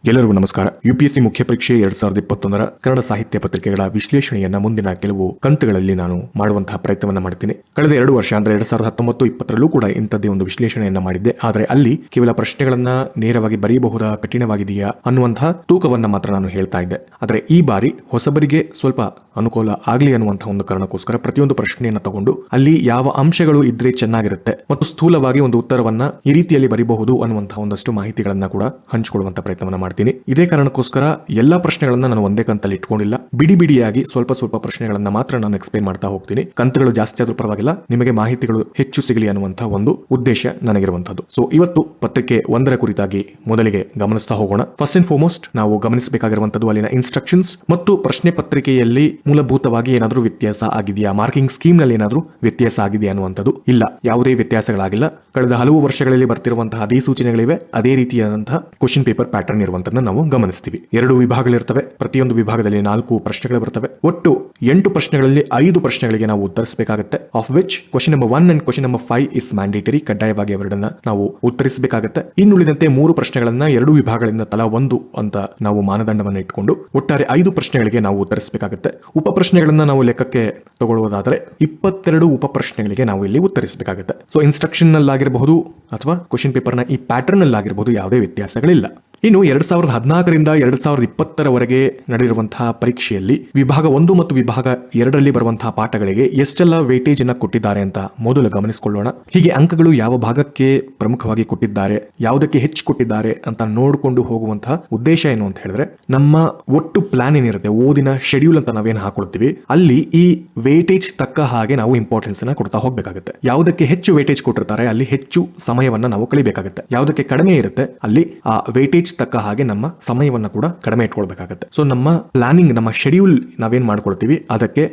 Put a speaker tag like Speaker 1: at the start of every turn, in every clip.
Speaker 1: ಎಲ್ಲರಿಗೂ ನಮಸ್ಕಾರ. ಯುಪಿಎಸ್ಸಿ ಮುಖ್ಯ ಪರೀಕ್ಷೆ 2021 ಕನ್ನಡ ಸಾಹಿತ್ಯ ಪತ್ರಿಕೆಗಳ ವಿಶ್ಲೇಷಣೆಯನ್ನ ಮುಂದಿನ ಕೆಲವು ಕಂತುಗಳಲ್ಲಿ ನಾನು ಮಾಡುವಂತಹ ಪ್ರಯತ್ನವನ್ನ ಮಾಡ್ತೀನಿ. ಕಳೆದ 2 ವರ್ಷ ಅಂದ್ರೆ 2019-20 ಕೂಡ ಇಂಥದ್ದೇ ಒಂದು ವಿಶ್ಲೇಷಣೆಯನ್ನ ಮಾಡಿದ್ದೆ. ಆದರೆ ಅಲ್ಲಿ ಕೇವಲ ಪ್ರಶ್ನೆಗಳನ್ನ ನೇರವಾಗಿ ಬರೆಯಬಹುದಾ, ಕಠಿಣವಾಗಿದೆಯಾ ಅನ್ನುವಂತಹ ತೂಕವನ್ನ ಮಾತ್ರ ನಾನು ಹೇಳ್ತಾ ಇದ್ದೆ. ಆದರೆ ಈ ಬಾರಿ ಹೊಸಬರಿಗೆ ಸ್ವಲ್ಪ ಅನುಕೂಲ ಆಗಲಿ ಅನ್ನುವಂತಹ ಒಂದು ಕಾರಣಕ್ಕೋಸ್ಕರ ಪ್ರತಿಯೊಂದು ಪ್ರಶ್ನೆಯನ್ನ ತಗೊಂಡು ಅಲ್ಲಿ ಯಾವ ಅಂಶಗಳು ಇದ್ರೆ ಚೆನ್ನಾಗಿರುತ್ತೆ ಮತ್ತು ಸ್ಥೂಲವಾಗಿ ಒಂದು ಉತ್ತರವನ್ನ ಈ ರೀತಿಯಲ್ಲಿ ಬರೀಬಹುದು ಅನ್ನುವಂತಹ ಒಂದಷ್ಟು ಮಾಹಿತಿಗಳನ್ನ ಕೂಡ ಹಂಚಿಕೊಳ್ಳುವಂತ ಪ್ರಯತ್ನವನ್ನ ಮಾಡ್ತೀನಿ. ಇದೇ ಕಾರಣಕ್ಕೋಸ್ಕರ ಎಲ್ಲಾ ಪ್ರಶ್ನೆಗಳನ್ನ ನಾನು ಒಂದೇ ಕಂತಲ್ಲಿ ಇಟ್ಕೊಂಡಿಲ್ಲ. ಬಿಡಿ ಬಿಡಿಯಾಗಿ ಸ್ವಲ್ಪ ಪ್ರಶ್ನೆಗಳನ್ನ ಮಾತ್ರ ನಾನು ಎಕ್ಸ್ಪ್ಲೇನ್ ಮಾಡ್ತಾ ಹೋಗ್ತೀನಿ. ಕಂತುಗಳು ಜಾಸ್ತಿ ಆದ್ರೂ ಪರವಾಗಿಲ್ಲ, ನಿಮಗೆ ಮಾಹಿತಿಗಳು ಹೆಚ್ಚು ಸಿಗಲಿ ಅನ್ನುವಂತಹ ಒಂದು ಉದ್ದೇಶ ನನಗಿರುವಂತದ್ದು. ಸೊ ಇವತ್ತು ಪತ್ರಿಕೆ 1ರ ಕುರಿತಾಗಿ ಮೊದಲಿಗೆ ಗಮನಿಸ್ತಾ ಹೋಗೋಣ. ಫಸ್ಟ್ ಅಂಡ್ ಫಾರ್ಮೋಸ್ಟ್ ನಾವು ಗಮನಿಸಬೇಕಾಗಿರುವಂತದ್ದು ಅಲ್ಲಿನ ಇನ್ಸ್ಟ್ರಕ್ಷನ್ಸ್ ಮತ್ತು ಪ್ರಶ್ನೆ ಪತ್ರಿಕೆಯಲ್ಲಿ ಮೂಲಭೂತವಾಗಿ ಏನಾದರೂ ವ್ಯತ್ಯಾಸ ಆಗಿದೆಯಾ, ಮಾರ್ಕಿಂಗ್ ಸ್ಕೀಮ್ ನಲ್ಲಿ ಏನಾದರೂ ವ್ಯತ್ಯಾಸ ಆಗಿದೆಯಾ ಅನ್ನುವಂಥದ್ದು. ಇಲ್ಲ, ಯಾವುದೇ ವ್ಯತ್ಯಾಸಗಳಾಗಿಲ್ಲ. ಕಳೆದ ಹಲವು ವರ್ಷಗಳಲ್ಲಿ ಬರ್ತಿರುವಂತಹ ಅದೇ ಸೂಚನೆಗಳಿವೆ, ಅದೇ ರೀತಿಯಾದಂತಹ ಕ್ವಶನ್ ಪೇಪರ್ ಪ್ಯಾಟರ್ನ್ ಇರುವಂತದನ್ನ ನಾವು ಗಮನಿಸ್ತೀವಿ. 2 ವಿಭಾಗಗಳಿರ್ತವೆ, ಪ್ರತಿಯೊಂದು ವಿಭಾಗದಲ್ಲಿ 4 ಪ್ರಶ್ನೆಗಳು ಬರ್ತವೆ. ಒಟ್ಟು 8 ಪ್ರಶ್ನೆಗಳಲ್ಲಿ 5 ಪ್ರಶ್ನೆಗಳಿಗೆ ನಾವು ಉತ್ತರಿಸಬೇಕಾಗುತ್ತೆ. Of which question number 1 and question number 5 is mandatory, ಕಡ್ಡಾಯವಾಗಿ ಅವೆರಡನ್ನ ನಾವು ಉತ್ತರಿಸಬೇಕಾಗುತ್ತೆ. ಇನ್ನುಳಿದಂತೆ 3 ಪ್ರಶ್ನೆಗಳನ್ನ 2 ವಿಭಾಗಗಳಿಂದ ತಲಾ 1 ಅಂತ ನಾವು ಮಾನದಂಡವನ್ನು ಇಟ್ಕೊಂಡು ಒಟ್ಟಾರೆ 5 ಪ್ರಶ್ನೆಗಳಿಗೆ ನಾವು ಉತ್ತರಿಸಬೇಕಾಗುತ್ತೆ. ಉಪ ಪ್ರಶ್ನೆಗಳನ್ನ ನಾವು ಲೆಕ್ಕಕ್ಕೆ ತಗೊಳ್ಳುವುದಾದರೆ 22 ಉಪ ಪ್ರಶ್ನೆಗಳಿಗೆ ನಾವು ಇಲ್ಲಿ ಉತ್ತರಿಸಬೇಕಾಗುತ್ತೆ. ಸೊ ಇನ್ಸ್ಟ್ರಕ್ಷನ್ ನಲ್ಲಾಗಿರಬಹುದು ಅಥವಾ ಕ್ವಶನ್ ಪೇಪರ್ನ ಈ ಪ್ಯಾಟರ್ನ್ ನಲ್ಲಾಗಿರಬಹುದು, ಯಾವುದೇ ವ್ಯತ್ಯಾಸಗಳಿಲ್ಲ. ಇನ್ನು 2014ರಿಂದ 2020ರವರೆಗೆ ನಡೆದಿರುವಂತಹ ಪರೀಕ್ಷೆಯಲ್ಲಿ ವಿಭಾಗ 1 ಮತ್ತು ವಿಭಾಗ 2ರಲ್ಲಿ ಬರುವಂತಹ ಪಾಠಗಳಿಗೆ ಎಷ್ಟೆಲ್ಲ ವೇಟೇಜ್ ಅನ್ನ ಕೊಟ್ಟಿದ್ದಾರೆ ಅಂತ ಮೊದಲು ಗಮನಿಸಿಕೊಳ್ಳೋಣ. ಹೀಗೆ ಅಂಕಗಳು ಯಾವ ಭಾಗಕ್ಕೆ ಪ್ರಮುಖವಾಗಿ ಕೊಟ್ಟಿದ್ದಾರೆ, ಯಾವುದಕ್ಕೆ ಹೆಚ್ಚು ಕೊಟ್ಟಿದ್ದಾರೆ ಅಂತ ನೋಡಿಕೊಂಡು ಹೋಗುವಂತಹ ಉದ್ದೇಶ ಏನು ಅಂತ ಹೇಳಿದ್ರೆ, ನಮ್ಮ ಒಟ್ಟು ಪ್ಲಾನ್ ಏನಿರುತ್ತೆ, ಓದಿನ ಶೆಡ್ಯೂಲ್ ಅಂತ ನಾವೇನು ಹಾಕೊಳ್ತೀವಿ, ಅಲ್ಲಿ ಈ ವೇಟೇಜ್ ತಕ್ಕ ಹಾಗೆ ನಾವು ಇಂಪಾರ್ಟೆನ್ಸ್ ಅನ್ನ ಕೊಡ್ತಾ ಹೋಗ್ಬೇಕಾಗುತ್ತೆ. ಯಾವುದಕ್ಕೆ ಹೆಚ್ಚು ವೇಟೇಜ್ ಕೊಟ್ಟಿರ್ತಾರೆ ಅಲ್ಲಿ ಹೆಚ್ಚು ಸಮಯವನ್ನ ನಾವು ಕಳಿಬೇಕಾಗುತ್ತೆ. ಯಾವುದಕ್ಕೆ ಕಡಿಮೆ ಇರುತ್ತೆ ಅಲ್ಲಿ ಆ ವೇಟೇಜ್ ತಕ್ಕ ಹಾಗೆ ನಮ್ಮ ಸಮಯವನ್ನ ಕೂಡ ಕಡಿಮೆ ಇಟ್ಕೊಳ್ಬೇಕಾಗುತ್ತೆ. ಸೊ ನಮ್ಮ ಪ್ಲಾನಿಂಗ್, ನಮ್ಮ ಶೆಡ್ಯೂಲ್ ನಾವೇನ್ ಮಾಡ್ಕೊಳ್ತೀವಿ ಅದಕ್ಕೆ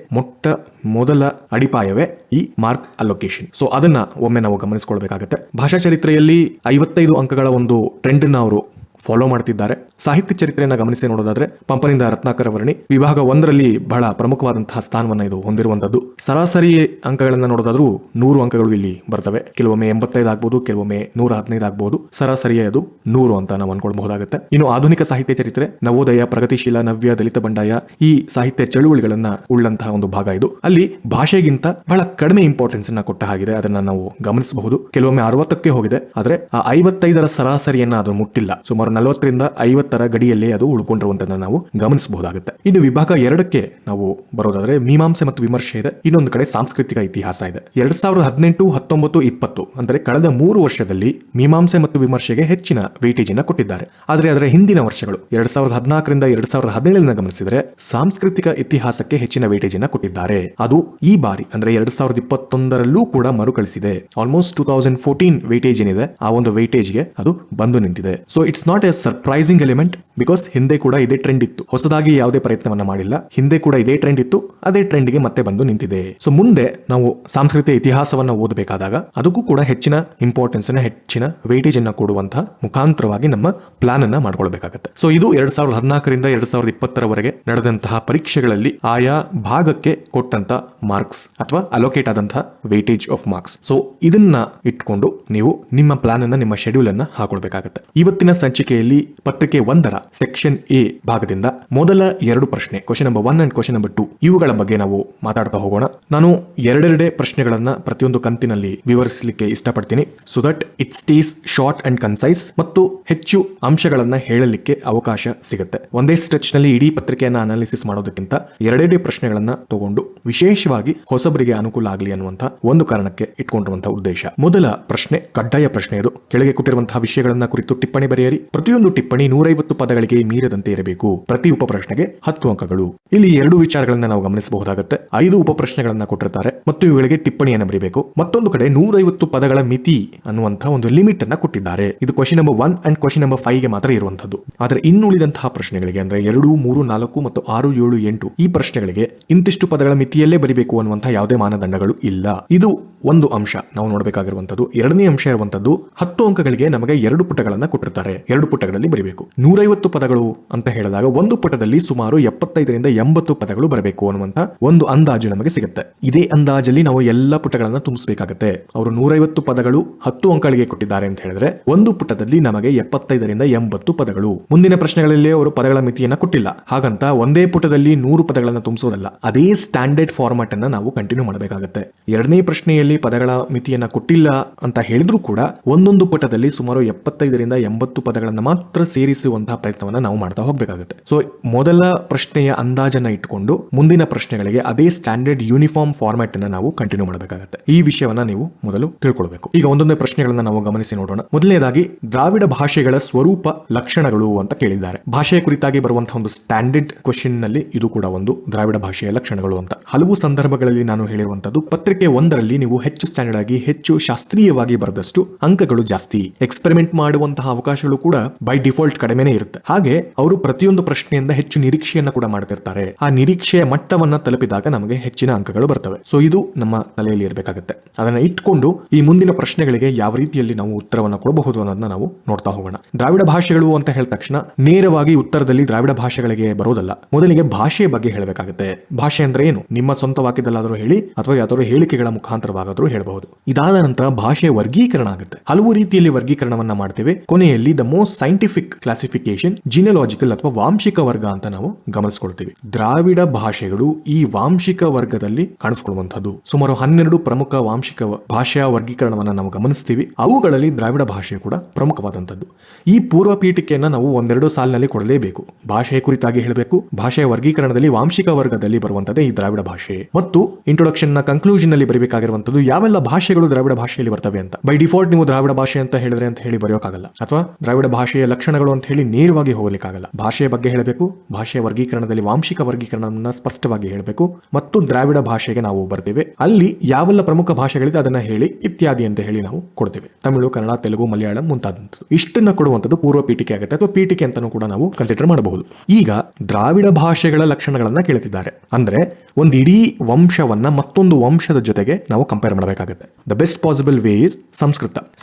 Speaker 1: ಮೊದಲ ಅಡಿಪಾಯವೇ ಈ ಮಾರ್ಕ್ ಅಲೋಕೇಶನ್. ಸೊ ಅದನ್ನ ಒಮ್ಮೆ ನಾವು ಗಮನಿಸಿಕೊಳ್ಬೇಕಾಗುತ್ತೆ. ಭಾಷಾ ಚರಿತ್ರೆಯಲ್ಲಿ 55 ಅಂಕಗಳ ಒಂದು ಟ್ರೆಂಡ್ ನ ಅವರು ಫಾಲೋ ಮಾಡ್ತಿದ್ದಾರೆ. ಸಾಹಿತ್ಯ ಚರಿತ್ರೆಯನ್ನು ಗಮನಿಸಿ ನೋಡೋದಾದ್ರೆ ಪಂಪನಿಂದ ರತ್ನಾಕರ ವರ್ಣಿ ವಿಭಾಗ 1ರಲ್ಲಿ ಬಹಳ ಪ್ರಮುಖವಾದಂತಹ ಸ್ಥಾನವನ್ನ ಇದು ಹೊಂದಿರುವಂತದ್ದು. ಸರಾಸರಿ ಅಂಕಗಳನ್ನ ನೋಡೋದಾದ್ರೂ 100 ಅಂಕಗಳು ಇಲ್ಲಿ ಬರ್ತವೆ. ಕೆಲವೊಮ್ಮೆ 85 ಆಗ್ಬಹುದು, ಕೆಲವೊಮ್ಮೆ 115 ಆಗ್ಬಹುದು. ಸರಾಸರಿಯೇ ಅದು 100 ಅಂತ ನಾವು ಅನ್ಕೊಳ್ಬಹುದಾಗುತ್ತೆ. ಇನ್ನು ಆಧುನಿಕ ಸಾಹಿತ್ಯ ಚರಿತ್ರೆ, ನವೋದಯ, ಪ್ರಗತಿಶೀಲ, ನವ್ಯ, ದಲಿತ ಬಂಡಾಯ ಈ ಸಾಹಿತ್ಯ ಚಳುವಳಿಗಳನ್ನ ಉಳ್ಳಂತಹ ಒಂದು ಭಾಗ ಇದು. ಅಲ್ಲಿ ಭಾಷೆಗಿಂತ ಬಹಳ ಕಡಿಮೆ ಇಂಪಾರ್ಟೆನ್ಸ್ ಅನ್ನ ಕೊಟ್ಟ ಹಾಗಿದೆ, ಅದನ್ನ ನಾವು ಗಮನಿಸಬಹುದು. ಕೆಲವೊಮ್ಮೆ 60ಕ್ಕೆ ಹೋಗಿದೆ, ಆದ್ರೆ ಆ 55ರ ಸರಾಸರಿಯನ್ನ ಅದು ಮುಟ್ಟಿಲ್ಲ. ಸುಮಾರು 40ರಿಂದ 50ರ ಗಡಿಯಲ್ಲಿ ಅದು ಉಳ್ಕೊಂಡಿರುವಂತದನ್ನ ನಾವು ಗಮನಿಸಬಹುದಾಗುತ್ತೆ. ಇನ್ನು ವಿಭಾಗ 2ಕ್ಕೆ ನಾವು ಬರೋದಾದ್ರೆ ಮೀಮಾಂಸೆ ಮತ್ತು ವಿಮರ್ಶೆ ಇದೆ. ಇನ್ನೊಂದು ಕಡೆ ಸಾಂಸ್ಕೃತಿಕ ಇತಿಹಾಸ ಇದೆ. 2018, 19, 20 ಅಂದ್ರೆ ಕಳೆದ 3 ವರ್ಷದಲ್ಲಿ ಮೀಮಾಂಸೆ ಮತ್ತು ವಿಮರ್ಶೆಗೆ ಹೆಚ್ಚಿನ ವೇಟೇಜ್ ಅನ್ನ ಕೊಟ್ಟಿದ್ದಾರೆ. ಆದ್ರೆ ಅದರ ಹಿಂದಿನ ವರ್ಷಗಳು 2014ರಿಂದ 2017 ಗಮನಿಸಿದರೆ ಸಾಂಸ್ಕೃತಿಕ ಇತಿಹಾಸಕ್ಕೆ ಹೆಚ್ಚಿನ ವೇಟೇಜ್ ಅನ್ನ ಕೊಟ್ಟಿದ್ದಾರೆ. ಅದು ಈ ಬಾರಿ ಅಂದ್ರೆ 2021ರಲ್ಲೂ ಕೂಡ ಮರುಕಳಿಸಿದೆ. ಆಲ್ಮೋಸ್ಟ್ 2014 ವೇಟೇಜ್ ಏನಿದೆ ಆ ಒಂದು ವೇಟೇಜ್ಗೆ ಅದು ಬಂದು ನಿಂತಿದೆ. So it's not A surprising element, because ಹಿಂದೆ ಕೂಡ ಇದೇ ಟ್ರೆಂಡ್ ಇತ್ತು. ಹೊಸದಾಗಿ ಯಾವುದೇ ಪ್ರಯತ್ನವನ್ನ ಮಾಡಿಲ್ಲ. ಹಿಂದೆ ಕೂಡ ಇದೇ ಟ್ರೆಂಡ್ ಇತ್ತು, ಅದೇ ಟ್ರೆಂಡ್ಗೆ ಮತ್ತೆ ಬಂದು ನಿಂತಿದೆ. ಸೊ ಮುಂದೆ ನಾವು ಸಾಂಸ್ಕೃತಿಕ ಇತಿಹಾಸವನ್ನ ಓದಬೇಕಾದಾಗ ಅದಕ್ಕೂ ಕೂಡ ಹೆಚ್ಚಿನ ಇಂಪಾರ್ಟೆನ್ಸ್ ಅನ್ನ, ಹೆಚ್ಚಿನ ವೇಟೇಜ್ ಅನ್ನ ಕೊಡುವಂತಹ ಮುಖಾಂತರವಾಗಿ ನಮ್ಮ ಪ್ಲಾನ್ ಅನ್ನ ಮಾಡ್ಕೊಳ್ಬೇಕಾಗುತ್ತೆ. ಸೊ ಇದು 2014ರಿಂದ 2020ರವರೆಗೆ ನಡೆದಂತಹ ಪರೀಕ್ಷೆಗಳಲ್ಲಿ ಆಯಾ ಭಾಗಕ್ಕೆ ಕೊಟ್ಟಂತ ಮಾರ್ಕ್ಸ್ ಅಥವಾ ಅಲೋಕೇಟ್ ಆದಂತಹ ವೇಟೇಜ್ ಆಫ್ ಮಾರ್ಕ್ಸ್. ಸೊ ಇದನ್ನ ಇಟ್ಕೊಂಡು ನೀವು ನಿಮ್ಮ ಪ್ಲಾನ್ ಅನ್ನ, ನಿಮ್ಮ ಶೆಡ್ಯೂಲ್ ಅನ್ನ ಹಾಕೊಳ್ಬೇಕಾಗುತ್ತೆ. ಇವತ್ತಿನ ಸಂಚಿಕೆಯಲ್ಲಿ ಪತ್ರಿಕೆ 1ರ ಸೆಕ್ಷನ್ ಎ ಭಾಗದಿಂದ ಮೊದಲ 2 ಪ್ರಶ್ನೆ, question number 1 and question number 2 ಇವುಗಳ ಬಗ್ಗೆ ನಾವು ಮಾತಾಡ್ತಾ ಹೋಗೋಣ. ನಾನು ಎರಡೆರಡೇ ಪ್ರಶ್ನೆಗಳನ್ನ ಪ್ರತಿಯೊಂದು ಕಂತಿನಲ್ಲಿ ವಿವರಿಸಲಿಕ್ಕೆ ಇಷ್ಟಪಡ್ತೀನಿ, so that it stays short and concise ಮತ್ತು ಹೆಚ್ಚು ಅಂಶಗಳನ್ನ ಹೇಳಲಿಕ್ಕೆ ಅವಕಾಶ ಸಿಗುತ್ತೆ. ಒಂದೇ ಸ್ಟ್ರೆಚ್ ನಲ್ಲಿ ಇಡೀ ಪತ್ರಿಕೆಯನ್ನ ಅನಾಲಿಸಿಸ್ ಮಾಡೋದಕ್ಕಿಂತ ಎರಡೆರಡೇ ಪ್ರಶ್ನೆಗಳನ್ನ ತಗೊಂಡು ವಿಶೇಷವಾಗಿ ಹೊಸಬರಿಗೆ ಅನುಕೂಲ ಆಗಲಿ ಅನ್ನುವಂತಹ ಒಂದು ಕಾರಣಕ್ಕೆ ಇಟ್ಕೊಂಡಿರುವಂತಹ ಉದ್ದೇಶ. ಮೊದಲ ಪ್ರಶ್ನೆ ಕಡ್ಡಾಯ ಪ್ರಶ್ನೆ. ಇದು ಕೆಳಗೆ ಕೊಟ್ಟಿರುವಂತಹ ವಿಷಯಗಳನ್ನ ಕುರಿತು ಟಿಪ್ಪಣಿ ಬರೆಯಿರಿ. ಪ್ರತಿಯೊಂದು ಟಿಪ್ಪಣಿ 150 ಪದಗಳಿಗೆ ಮೀರದಂತೆ ಇರಬೇಕು. ಪ್ರತಿ ಉಪ ಪ್ರಶ್ನೆಗೆ 10 ಅಂಕಗಳು. ಇಲ್ಲಿ 2 ವಿಚಾರಗಳನ್ನ ನಾವು ಗಮನಿಸಬಹುದಾಗುತ್ತೆ. 5 ಉಪ ಪ್ರಶ್ನೆಗಳನ್ನ ಕೊಟ್ಟಿರ್ತಾರೆ ಮತ್ತು ಇವುಗಳಿಗೆ ಟಿಪ್ಪಣಿಯನ್ನು ಬರೀಬೇಕು. ಮತ್ತೊಂದು ಕಡೆ 150 ಪದಗಳ ಮಿತಿ ಅನ್ನುವಂತಹ ಒಂದು ಲಿಮಿಟ್ ಅನ್ನ ಕೊಟ್ಟಿದ್ದಾರೆ. ಇದು question number 1 and question number 5 ಗೆ ಮಾತ್ರ ಇರುವಂತದ್ದು. ಆದ್ರೆ ಇನ್ನುಳಿದಂತಹ ಪ್ರಶ್ನೆಗಳಿಗೆ ಅಂದ್ರೆ 2, 3, 4 ಮತ್ತು 6, 7, 8 ಈ ಪ್ರಶ್ನೆಗಳಿಗೆ ಇಂತಿಷ್ಟು ಪದಗಳ ಮಿತಿಯಲ್ಲೇ ಬರೀಬೇಕು ಅನ್ನುವಂತಹ ಯಾವುದೇ ಮಾನದಂಡಗಳು ಇಲ್ಲ. ಇದು ಒಂದು ಅಂಶ ನಾವು ನೋಡಬೇಕಾಗಿರುವಂತದ್ದು. ಎರಡನೇ ಅಂಶ ಇರುವಂತದ್ದು 10 ಅಂಕಗಳಿಗೆ ನಮಗೆ 2 ಪುಟಗಳನ್ನ ಕೊಟ್ಟಿರ್ತಾರೆ. 2 ಪುಟಗಳಲ್ಲಿ ಬರೀಬೇಕು. 150 150 ಪದಗಳು ಅಂತ ಹೇಳಿದಾಗ ಒಂದು ಪುಟದಲ್ಲಿ ಸುಮಾರು 75ರಿಂದ 80 ಪದಗಳು ಬರಬೇಕು ಅನ್ನುವಂತ ಒಂದು ಅಂದಾಜು ನಮಗೆ ಸಿಗುತ್ತೆ. ಇದೇ ಅಂದಾಜಲ್ಲಿ ನಾವು ಎಲ್ಲ ಪುಟಗಳನ್ನ ತುಂಬಿಸಬೇಕಾಗುತ್ತೆ. ಅವರು 150 ಪದಗಳು 10 ಅಂಕಗಳಿಗೆ ಕೊಟ್ಟಿದ್ದಾರೆ ಅಂತ ಹೇಳಿದ್ರೆ ಒಂದು ಪುಟದಲ್ಲಿ ನಮಗೆ 75ರಿಂದ 80 ಪದಗಳು. ಮುಂದಿನ ಪ್ರಶ್ನೆಗಳಲ್ಲಿ ಅವರು ಪದಗಳ ಮಿತಿಯನ್ನ ಕೊಟ್ಟಿಲ್ಲ, ಹಾಗಂತ ಒಂದೇ ಪುಟದಲ್ಲಿ 100 ಪದಗಳನ್ನ ತುಂಬಿಸೋದಲ್ಲ. ಅದೇ ಸ್ಟ್ಯಾಂಡರ್ಡ್ ಫಾರ್ಮ್ಯಾಟ್ ಅನ್ನ ನಾವು ಕಂಟಿನ್ಯೂ ಮಾಡಬೇಕಾಗುತ್ತೆ. ಎರಡನೇ ಪ್ರಶ್ನೆಯಲ್ಲಿ ಪದಗಳ ಮಿತಿಯನ್ನ ಕೊಟ್ಟಿಲ್ಲ ಅಂತ ಹೇಳಿದ್ರು ಕೂಡ ಒಂದೊಂದು ಪುಟದಲ್ಲಿ ಸುಮಾರು 75ರಿಂದ 80 ಪದಗಳನ್ನ ಮಾತ್ರ ಸೇರಿಸುವಂತಹ ಪ್ರಯತ್ನವನ್ನ ನಾವು ಮಾಡ್ತಾ ಹೋಗಬೇಕಾಗುತ್ತೆ. ಸೊ ಮೊದಲ ಪ್ರಶ್ನೆಯ ಅಂದಾಜನ್ನ ಇಟ್ಟುಕೊಂಡು ಮುಂದಿನ ಪ್ರಶ್ನೆಗಳಿಗೆ ಅದೇ ಸ್ಟ್ಯಾಂಡರ್ಡ್ ಯೂನಿಫಾರ್ಮ್ ಫಾರ್ಮ್ಯಾಟ್ ಅನ್ನ ನಾವು ಕಂಟಿನ್ಯೂ ಮಾಡಬೇಕಾಗುತ್ತೆ. ಈ ವಿಷಯವನ್ನ ನೀವು ಮೊದಲು ತಿಳ್ಕೊಳ್ಬೇಕು. ಈಗ ಒಂದೊಂದೇ ಪ್ರಶ್ನೆಗಳನ್ನ ನಾವು ಗಮನಿಸಿ ನೋಡೋಣ. ಮೊದಲನೇದಾಗಿ ದ್ರಾವಿಡ ಭಾಷೆಗಳ ಸ್ವರೂಪ ಲಕ್ಷಣಗಳು ಅಂತ ಕೇಳಿದ್ದಾರೆ. ಭಾಷೆಯ ಕುರಿತಾಗಿ ಬರುವಂತಹ ಒಂದು ಸ್ಟ್ಯಾಂಡರ್ಡ್ ಕ್ವೆಶ್ಚನ್ ನಲ್ಲಿ ಇದು ಕೂಡ ಒಂದು ದ್ರಾವಿಡ ಭಾಷೆಯ ಲಕ್ಷಣಗಳು ಅಂತ. ಹಲವು ಸಂದರ್ಭಗಳಲ್ಲಿ ನಾನು ಹೇಳಿರುವಂತದ್ದು ಪತ್ರಿಕೆ ಒಂದರಲ್ಲಿ ನೀವು ಹೆಚ್ಚು ಸ್ಟ್ಯಾಂಡರ್ಡ್ ಆಗಿ ಹೆಚ್ಚು ಶಾಸ್ತ್ರೀಯವಾಗಿ ಬರೆದಷ್ಟು ಅಂಕಗಳು ಜಾಸ್ತಿ. ಎಕ್ಸ್ಪೆರಿಮೆಂಟ್ ಮಾಡುವಂತಹ ಅವಕಾಶಗಳು ಕೂಡ ಬೈ ಡಿಫಾಲ್ಟ್ ಕಡಿಮೆನೇ ಇರುತ್ತೆ. ಹಾಗೆ ಅವರು ಪ್ರತಿಯೊಂದು ಪ್ರಶ್ನೆಯಿಂದ ಹೆಚ್ಚು ನಿರೀಕ್ಷೆಯನ್ನ ಕೂಡ ಮಾಡ್ತಿರ್ತಾರೆ. ಆ ನಿರೀಕ್ಷೆಯ ಮಟ್ಟವನ್ನ ತಲುಪಿದಾಗ ನಮಗೆ ಹೆಚ್ಚಿನ ಅಂಕಗಳು ಬರ್ತವೆ. ಸೊ ಇದು ನಮ್ಮ ತಲೆಯಲ್ಲಿ ಇರಬೇಕಾಗುತ್ತೆ. ಅದನ್ನ ಇಟ್ಕೊಂಡು ಈ ಮುಂದಿನ ಪ್ರಶ್ನೆಗಳಿಗೆ ಯಾವ ರೀತಿಯಲ್ಲಿ ನಾವು ಉತ್ತರವನ್ನ ಕೊಡಬಹುದು ಅನ್ನೋದನ್ನ ನಾವು ನೋಡ್ತಾ ಹೋಗೋಣ. ದ್ರಾವಿಡ ಭಾಷೆಗಳು ಅಂತ ಹೇಳಿದ ತಕ್ಷಣ ನೇರವಾಗಿ ಉತ್ತರದಲ್ಲಿ ದ್ರಾವಿಡ ಭಾಷೆಗಳಿಗೆ ಬರೋದಲ್ಲ. ಮೊದಲಿಗೆ ಭಾಷೆಯ ಬಗ್ಗೆ ಹೇಳಬೇಕಾಗುತ್ತೆ. ಭಾಷೆ ಅಂದ್ರೆ ಏನು? ನಿಮ್ಮ ಸ್ವಂತ ವಾಕ್ಯದಲ್ಲಾದರೂ ಹೇಳಿ ಅಥವಾ ಯಾವ್ದಾದ್ರು ಹೇಳಿಕೆಗಳ ಮುಖಾಂತರವಾಗಾದ್ರೂ ಹೇಳಬಹುದು. ಇದಾದ ನಂತರ ಭಾಷೆಯ ವರ್ಗೀಕರಣ ಆಗುತ್ತೆ. ಹಲವು ರೀತಿಯಲ್ಲಿ ವರ್ಗೀಕರಣವನ್ನ ಮಾಡ್ತೇವೆ. ಕೊನೆಯಲ್ಲಿ ದ ಮೋಸ್ಟ್ ಸೈಂಟಿಫಿಕ್ ಕ್ಲಾಸಿಫಿಕೇಶನ್ ಜಿನೆಲಾಜಿಕಲ್ ಅಥವಾ ವಾಂಶಿಕ ವರ್ಗ ಅಂತ ನಾವು ಗಮನಿಸಿಕೊಳ್ತೀವಿ. ದ್ರಾವಿಡ ಭಾಷೆಗಳು ಈ ವಾಂಶಿಕ ವರ್ಗದಲ್ಲಿ ಕಾಣಿಸಿಕೊಳ್ಳುವಂತದ್ದು. ಸುಮಾರು 12 ಪ್ರಮುಖ ವಾಂಶಿಕ ಭಾಷೆಯ ವರ್ಗೀಕರಣವನ್ನ ನಾವು ಗಮನಿಸ್ತೀವಿ. ಅವುಗಳಲ್ಲಿ ದ್ರಾವಿಡ ಭಾಷೆ ಕೂಡ ಪ್ರಮುಖವಾದಂತದ್ದು. ಈ ಪೂರ್ವ ಪೀಠಿಕೆಯನ್ನ ನಾವು ಒಂದೆರಡು ಸಾಲಿನಲ್ಲಿ ಕೊಡಲೇಬೇಕು. ಭಾಷೆಯ ಕುರಿತಾಗಿ ಹೇಳಬೇಕು. ಭಾಷೆಯ ವರ್ಗೀಕರಣದಲ್ಲಿ ವಾಂಶಿಕ ವರ್ಗದಲ್ಲಿ ಬರುವಂತದ್ದೇ ಈ ದ್ರಾವಿಡ ಭಾಷೆ. ಮತ್ತು ಇಂಟ್ರೊಡಕ್ಷನ್ ನ ಕನ್ಕ್ಲೂಷನ್ ನಲ್ಲಿ ಬರಬೇಕಾಗಿರುವಂತದ್ದು ಯಾವೆಲ್ಲ ಭಾಷೆಗಳು ದ್ರಾವಿಡ ಭಾಷೆಯಲ್ಲಿ ಬರ್ತವೆ ಅಂತ. ಬೈ ಡಿಫಾಲ್ಟ್ ನೀವು ದ್ರಾವಿಡ ಭಾಷೆ ಅಂತ ಹೇಳಿದ್ರೆ ಅಂತ ಹೇಳಿ ಬರೆಯೋಕ್ಕಾಗಲ್ಲ, ಅಥವಾ ದ್ರಾವಿಡ ಭಾಷೆಯ ಲಕ್ಷಣಗಳು ಅಂತ ಹೇಳಿ ನೇರವಾಗಿ ಹೋಗಲಿಕ್ಕಾಗಲ್ಲ. ಭಾಷೆಯ ಬಗ್ಗೆ ಹೇಳಬೇಕು. ಭಾಷೆಯ ವರ್ಗೀಕರಣದಲ್ಲಿ ವಾಂಶಿಕ ವರ್ಗೀಕರಣವನ್ನ ಸ್ಪಷ್ಟವಾಗಿ ಹೇಳಬೇಕು. ಮತ್ತು ದ್ರಾವಿಡ ಭಾಷೆಗೆ ನಾವು ಬರ್ತೇವೆ, ಅಲ್ಲಿ ಯಾವೆಲ್ಲ ಪ್ರಮುಖ ಭಾಷೆಗಳಿದೆ ಅದನ್ನ ಹೇಳಿ ಇತ್ಯಾದಿ ಅಂತ ಹೇಳಿ ನಾವು ಕೊಡ್ತೇವೆ. ತಮಿಳು, ಕನ್ನಡ, ತೆಲುಗು, ಮಲಯಾಳಂ ಮುಂತಾದಂಥದ್ದು. ಇಷ್ಟನ್ನ ಕೊಡುವಂಥದ್ದು ಪೂರ್ವ ಪೀಠಿಕೆ ಆಗುತ್ತೆ, ಅಥವಾ ಪೀಠಿಕೆ ಅಂತಾನೂ ಕೂಡ ನಾವು ಕನ್ಸಿಡರ್ ಮಾಡಬಹುದು. ಈಗ ದ್ರಾವಿಡ ಭಾಷೆಗಳ ಲಕ್ಷಣಗಳನ್ನ ಕೇಳುತ್ತಿದ್ದಾರೆ ಅಂದ್ರೆ ಒಂದು ಇಡೀ ವಂಶವನ್ನ ಮತ್ತೊಂದು ವಂಶದ ಜೊತೆಗೆ ನಾವು ಕಂಪೇರ್ ಮಾಡಬೇಕಾಗುತ್ತೆ. The best possible way is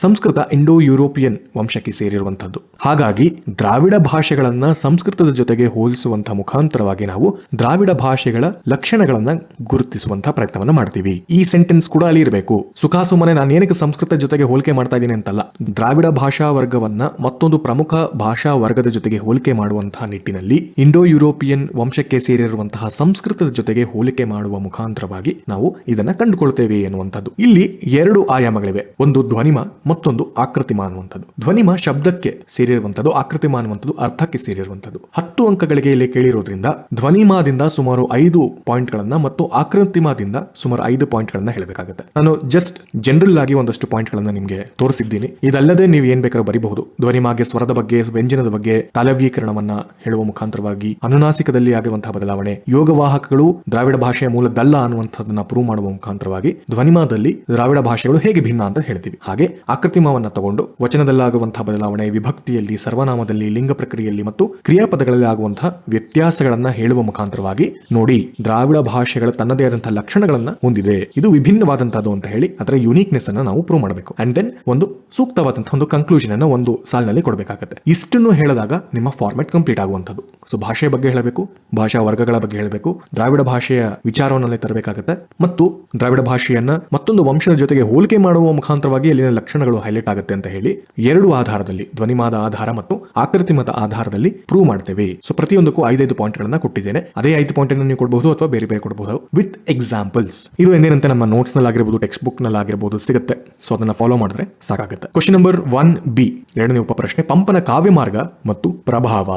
Speaker 1: Sanskrit Indo European ವಂಶಕ್ಕೆ ಸೇರಿರುವಂತದ್ದು. ಹಾಗಾಗಿ ದ್ರಾವಿಡ ಭಾಷೆಗಳನ್ನ ಸಂಸ್ಕೃತದ ಜೊತೆಗೆ ಹೋಲಿಸುವಂತಹ ಮುಖಾಂತರವಾಗಿ ನಾವು ದ್ರಾವಿಡ ಭಾಷೆಗಳ ಲಕ್ಷಣಗಳನ್ನ ಗುರುತಿಸುವಂತಹ ಪ್ರಯತ್ನವನ್ನ ಮಾಡ್ತೀವಿ. ಈ ಸೆಂಟೆನ್ಸ್ ಕೂಡ ಅಲ್ಲಿ ಇರಬೇಕು. ಸುಖಾಸುಮನೆ ನಾನು ಏನಕ್ಕೆ ಸಂಸ್ಕೃತ ಜೊತೆಗೆ ಹೋಲಿಕೆ ಮಾಡ್ತಾ ಇದ್ದೀನಿ ಅಂತಲ್ಲ, ದ್ರಾವಿಡ ಭಾಷಾ ವರ್ಗವನ್ನ ಮತ್ತೊಂದು ಪ್ರಮುಖ ಭಾಷಾ ವರ್ಗದ ಜೊತೆಗೆ ಹೋಲಿಕೆ ಮಾಡುವಂತಹ ನಿಟ್ಟಿನಲ್ಲಿ ಇಂಡೋ ಯುರೋಪಿಯನ್ ವಂಶಕ್ಕೆ ಸೇರಿರುವಂತಹ ಸಂಸ್ಕೃತದ ಜೊತೆಗೆ ಹೋಲಿಕೆ ಮಾಡುವ ಮುಖಾಂತರವಾಗಿ ನಾವು ಇದನ್ನ ಕಂಡುಕೊಳ್ತೇವೆ ಎನ್ನುವಂಥದ್ದು. ಇಲ್ಲಿ ಎರಡು ಆಯಾಮಗಳಿವೆ. ಒಂದು ಧ್ವನಿಮ, ಮತ್ತೊಂದು ಆಕೃತಿಮ ಅನ್ನುವಂಥದ್ದು. ಧ್ವನಿಮ ಶಬ್ದಕ್ಕೆ ಸೇರಿರುವಂಥದ್ದು, ಆಕೃತಿಮ ಅನ್ನುವಂಥದ್ದು ಅರ್ಥಕ್ಕೆ ಸೇರಿರುವಂಥದ್ದು. 10 ಅಂಕಗಳಿಗೆ ಇಲ್ಲಿ ಕೇಳಿರೋದ್ರಿಂದ ಧ್ವನಿಮಾದಿಂದ ಸುಮಾರು 5 ಪಾಯಿಂಟ್ಗಳನ್ನ ಮತ್ತು ಆಕೃತಿಮಾದಿಂದ ಸುಮಾರು 5 ಪಾಯಿಂಟ್ಗಳನ್ನ ಹೇಳಬೇಕಾಗುತ್ತೆ. ನಾನು ಜಸ್ಟ್ ಜನರಲ್ ಆಗಿ ಒಂದಷ್ಟು ಪಾಯಿಂಟ್ಗಳನ್ನ ನಿಮಗೆ ತೋರಿಸಿದ್ದೀನಿ. ಇದಲ್ಲದೆ ನೀವು ಏನ್ ಬೇಕಾದ್ರೂ ಬರೀಬಹುದು. ಧ್ವನಿಮಾಗೆ ಸ್ವರದ ಬಗ್ಗೆ, ವ್ಯಂಜನದ ಬಗ್ಗೆ, ತಾಲವ್ಯೀಕರಣವನ್ನ ಹೇಳುವ ಮುಖಾಂತರವಾಗಿ, ಅನುನಾಸಿಕದಲ್ಲಿ ಆಗಿರುವಂತಹ ಬದಲಾವಣೆ, ಯೋಗವಾಹಕಗಳು ದ್ರಾವಿಡ ಭಾಷೆಯ ಮೂಲದಲ್ಲ ಅನ್ನುವಂಥದ್ದನ್ನ ಪ್ರೂವ್ ಮಾಡುವ ಮುಖಾಂತರವಾಗಿ ಧ್ವನಿಮಾದಲ್ಲಿ ದ್ರಾವಿಡ ಭಾಷೆಗಳು ಹೇಗೆ ಭಿನ್ನ ಅಂತ ಹೇಳ್ತೀವಿ. ಹಾಗೆ ಆಕೃತಿಮಾವನ್ನ ತಗೊಂಡು ವಚನದಲ್ಲಾಗುವಂತಹ ಬದಲಾವಣೆ, ವಿಭಕ್ತಿಯಲ್ಲಿ, ಸರ್ವನಾಮದಲ್ಲಿ, ಲಿಂಗ ಪ್ರಕ್ರಿಯೆಯಲ್ಲಿ ಮತ್ತು ಕ್ರಿಯಾಪದಗಳಲ್ಲಿ ಆಗುವಂತಹ ವ್ಯತ್ಯಾಸಗಳನ್ನ ಹೇಳುವ ಮುಖಾಂತರವಾಗಿ ನೋಡಿ ದ್ರಾವಿಡ ಭಾಷೆಗಳ ತನ್ನದೇ ಆದಂತಹ ಲಕ್ಷಣಗಳನ್ನ ಹೊಂದಿದೆ, ಇದು ವಿಭಿನ್ನವಾದಂತಹದ್ದು ಅಂತ ಹೇಳಿ ಅದರ ಯುನೀಕ್ನೆಸ್ ಅನ್ನ ನಾವು ಪ್ರೂವ್ ಮಾಡಬೇಕು. ಅಂಡ್ ದೆನ್ ಒಂದು ಸೂಕ್ತವಾದಂತಹ ಒಂದು ಕನ್ಕ್ಲೂಷನ್ ಅನ್ನ ಒಂದು ಸಾಲಿನಲ್ಲಿ ಕೊಡಬೇಕಾಗುತ್ತೆ. ಇಷ್ಟನ್ನು ಹೇಳಿದಾಗ ನಿಮ್ಮ ಫಾರ್ಮೆಟ್ ಕಂಪ್ಲೀಟ್ ಆಗುವಂಥದ್ದು. ಸೊ ಭಾಷೆಯ ಬಗ್ಗೆ ಹೇಳಬೇಕು, ಭಾಷಾ ವರ್ಗಗಳ ಬಗ್ಗೆ ಹೇಳಬೇಕು, ದ್ರಾವಿಡ ಭಾಷೆಯ ವಿಚಾರವನ್ನೇ ತರಬೇಕಾಗುತ್ತೆ ಮತ್ತು ದ್ರಾವಿಡ ಭಾಷೆಯನ್ನ ಮತ್ತೊಂದು ವಂಶದ ಜೊತೆಗೆ ಹೋಲಿಕೆ ಮಾಡುವ ಮುಖಾಂತರವಾಗಿ ಅಲ್ಲಿನ ಲಕ್ಷಣಗಳು ಹೈಲೈಟ್ ಆಗುತ್ತೆ ಅಂತ ಹೇಳಿ ಎರಡು ಆಧಾರದಲ್ಲಿ, ಧ್ವನಿಮಾದ ಆಧಾರ ಮತ್ತು ಆಕೃತಿಮದ ಆಧಾರದಲ್ಲಿ ಪ್ರೂವ್ ಮಾಡ್ತೇವೆ. ಸೊ ಪ್ರತಿಯೊಂದಕ್ಕೂ 5 ಪಾಯಿಂಟ್ ಗಳನ್ನ ಕೊಟ್ಟಿದ್ದೇನೆ. ಅದೇ 5 ಪಾಯಿಂಟ್ ಅನ್ನು ನೀವು ಕೊಡಬಹುದು ಅಥವಾ ಬೇರೆ ಬೇರೆ ಕೊಡಬಹುದು ವಿತ್ ಎಕ್ಸಾಂಪಲ್ಸ್. ಇದು ಎಂದೇನಂತೆ ನಮ್ಮ ನೋಟ್ಸ್ ನಲ್ಲಿ ಆಗಿರಬಹುದು, ಟೆಕ್ಸ್ಟ್ ಬುಕ್ ನಲ್ಲಿ ಆಗಿರಬಹುದು ಸಿಗುತ್ತೆ. ಸೊ ಅದನ್ನ ಫಾಲೋ ಮಾಡಿದ್ರೆ ಸಾಕಾಗುತ್ತೆ. ಕ್ವಶನ್ ನಂಬರ್ 1B, ಎರಡನೇ ಉಪಪ್ರಶ್ನೆ. ಪಂಪನ ಕಾವ್ಯ ಮಾರ್ಗ ಮತ್ತು ಪ್ರಭಾವ,